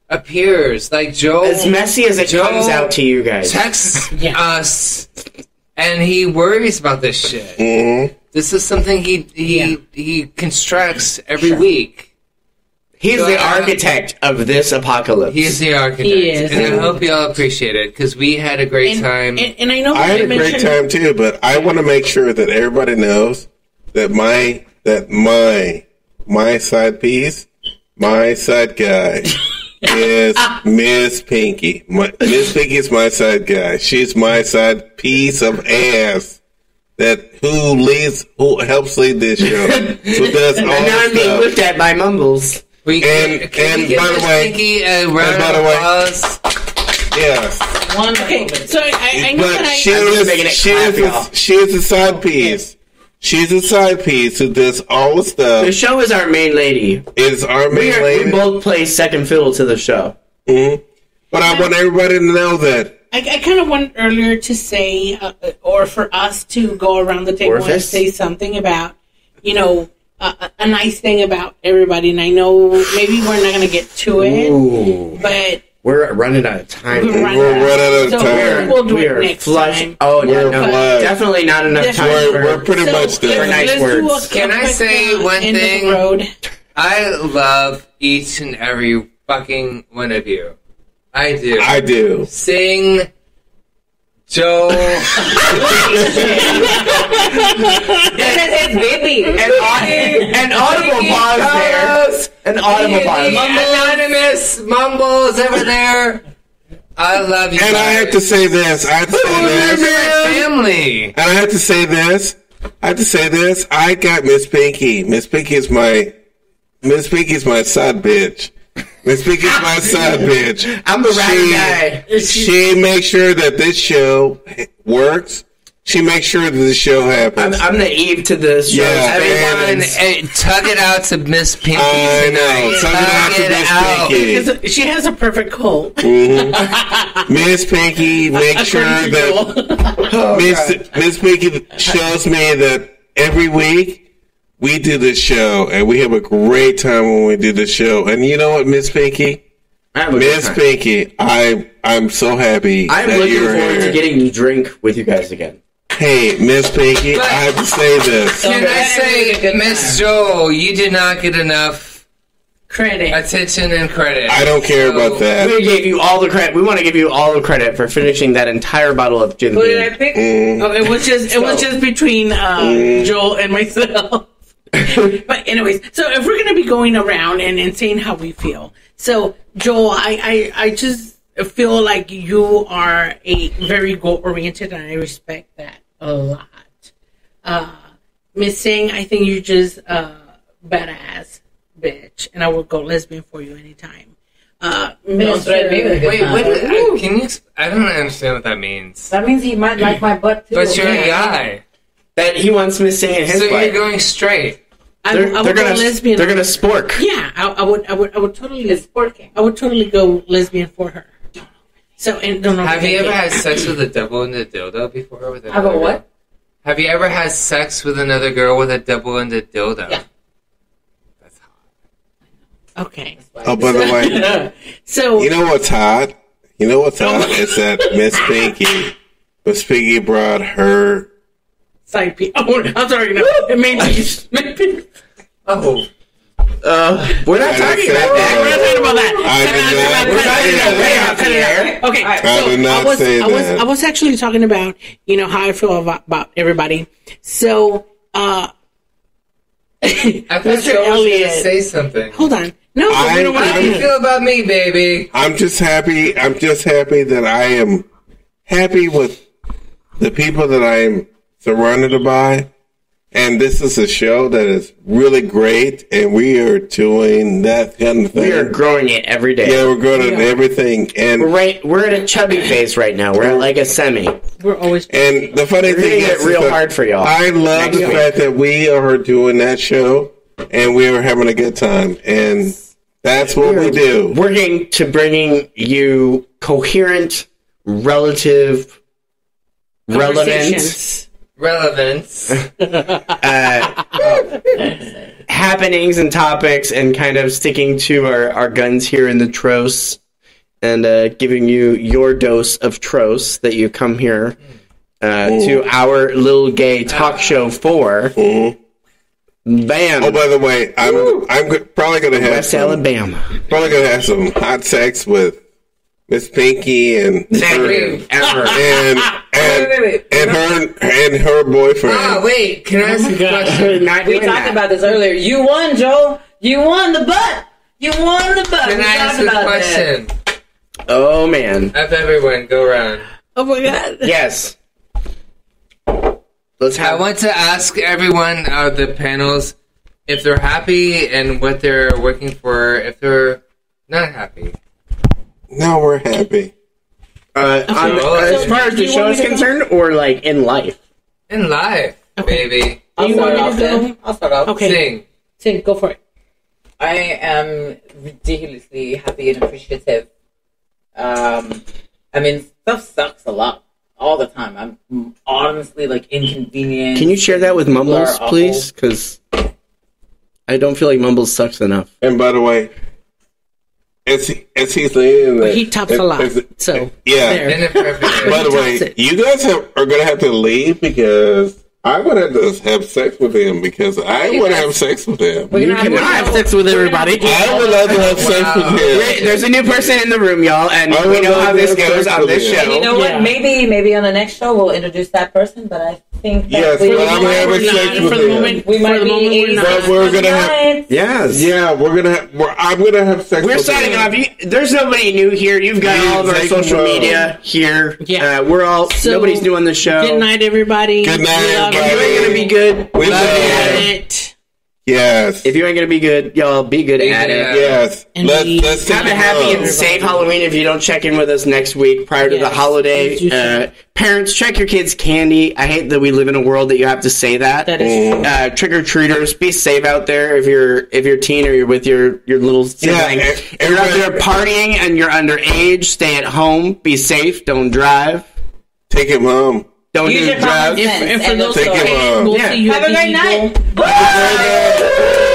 appears. Like Joe, As messy as it Joe comes out to you guys. texts Yeah. us, and he worries about this shit. Mhm. This is something he constructs every week. He's the architect of this apocalypse. He is the architect, He is. and I hope y'all appreciate it because we had a great time. And I know I had a great mentioned- time too, but I want to make sure that everybody knows that my side piece, my side guy is Miss Pinky. Miss Pinky is my side guy. She's my side piece of ass. Who helps lead this show? Who does all and now I'm the being stuff? looked at by Mumbles. We And- can we and give by the Miss way- Pinky a round by the of way- applause? Yes. Okay, so I know But that she I'm just making it clap, y'all. is a side piece. She's a side piece who does all the The stuff. show is our main lady. It's our main We lady. both play second fiddle to the show. Mhm. But I want everybody to know that I kind of wanted earlier to say, or for us to go around the table and say something about, a nice thing about everybody. And I know maybe we're not going to get to it, but we're running out of time. We're running out of time. We'll do it next time. Oh, no, definitely not enough time. We're pretty much there. For nice words. Can I say one thing? I love each and every fucking one of you. I do. Sing, Joe. That's his baby. An audible pause there. An audible pause. Anonymous mumbles over there. I love you. And guys. I have to say this. Family. And I have to say this. I got Miss Pinky. Miss Pinky's my side bitch. Miss Pinky's my side bitch. I'm the right guy. She makes sure that this show works. She makes sure that the show happens. I'm the Eve to this show. Yeah, everyone, tug it out to Miss Pinky. I know. Tug it out to Miss Pinky. She has a perfect cold. Mm-hmm. Miss Pinky makes sure that Miss Pinky shows me that every week we do this show, and we have a great time when we do the show. And you know what, Miss Pinky? Miss Pinky, I'm so happy. I'm looking forward to getting to drink with you guys again. Hey, Miss Pinky, I have to say this. Can I say, Miss Joel, you did not get enough attention and credit. I don't care about that. We gave you all the credit. We want to give you all the credit for finishing that entire bottle of gin. Who did I pick? Oh, it was just between Joel and myself. But anyways, so if we're going to be going around and saying how we feel. So, Joel, I just feel like you are a very goal-oriented, and I respect that a lot. Miss Singh, I think you're just a badass bitch, and I will go lesbian for you anytime. Wait, what? Can you? I don't understand what that means. That means he might like my butt too. But you're a guy. That he wants Miss Singh in his butt. So you're going straight. They're gonna spork. Yeah, I would totally sporking. I would totally go lesbian for her. So and don't know. Have you ever had sex with a double ended dildo before? With have a what? Have you ever had sex with another girl with a double ended dildo? Yeah. That's hot. Okay. Oh, by the way, so you know what's hot? Is that Miss Pinky brought her side piece. Oh, I'm sorry. No, it made me. Oh. We're not talking about that. We're not talking about that. Okay, I did not say that. I was actually talking about, how I feel about everybody. So, I thought Joe was going to say something. Hold on. No, how do you feel about me, baby? I'm just happy that I am happy with the people that I am surrounded by. And this is a show that is really great, and we are doing that kind of thing. We are growing it every day. Yeah, we're growing everything. And we're at a chubby phase right now. We're at like a semi. We're always. And the funny thing is, real hard for y'all. I love the fact that we are doing that show, and we are having a good time, and that's what we do. Working to bringing you coherent, relevance, happenings and topics, and kind of sticking to our guns here in the Tros, and giving you your dose of Tros that you come here to our little gay talk show for. Bam! Oh, by the way, I'm probably going to have Alabama. Probably going to have some hot sex with Miss Pinky and her boyfriend. Oh, wait, can I ask a question? We talked about this earlier. You won, Joel. You won the butt. You won the butt. Can I ask a question? Oh, man. Of everyone, go around. Oh, my God. Yes. I want to ask everyone of the panels if they're happy and what they're working for, if they're not happy. No, we're happy. As far as the show is concerned, or like in life? In life, baby. I'll start off. Okay. Sing, go for it. I am ridiculously happy and appreciative. I mean, Stuff sucks a lot. All the time. I'm honestly like inconvenient. Can you share that with People are Mumbles, awful. please? Because I don't feel like Mumbles sucks enough. And by the way, as he's saying that, He tops a lot. So yeah. there. Inappropriate. By the way, it. you guys are going to have to leave because I'm going to have to have sex with him because I want to have sex with him. We're You gonna cannot have sex with everybody. I would love to have sex with him. There's a new person in the room, y'all, and I we would know love how to this have goes sex on with this him. show. And you know what? Yeah. Maybe on the next show we'll introduce that person. But I think that Yes, we, but I'm having We're sex not. with For the him. moment, we might for the be moment, we're not. But we're gonna have- Yes. Yeah, I'm gonna have sex. We're with signing him. off. There's nobody new here. You've got all of our Thank social you. media here. Yeah. We're all. So, nobody's new on the show. Good night, everybody. Good night, We love everybody. If you ain't gonna be good, We love you. you. It. Yes. if you ain't gonna be good, y'all be good at it. Yes. And Let's Have a happy and safe Halloween if you don't check in with us next week prior to the Yes, holiday. as you should. Parents, check your kids' candy. I hate that we live in a world that you have to say that. That is true. Trick or treaters, be safe out there if you're teen or you're with your little sibling. Yeah, If you're out there partying and you're underage, stay at home. Be safe. Don't drive. Take him home. Don't Use do your common drugs. sense. And for And those Take who him can't, home. we'll Yeah. see you Have at a the great Eagle. night. Have a great day.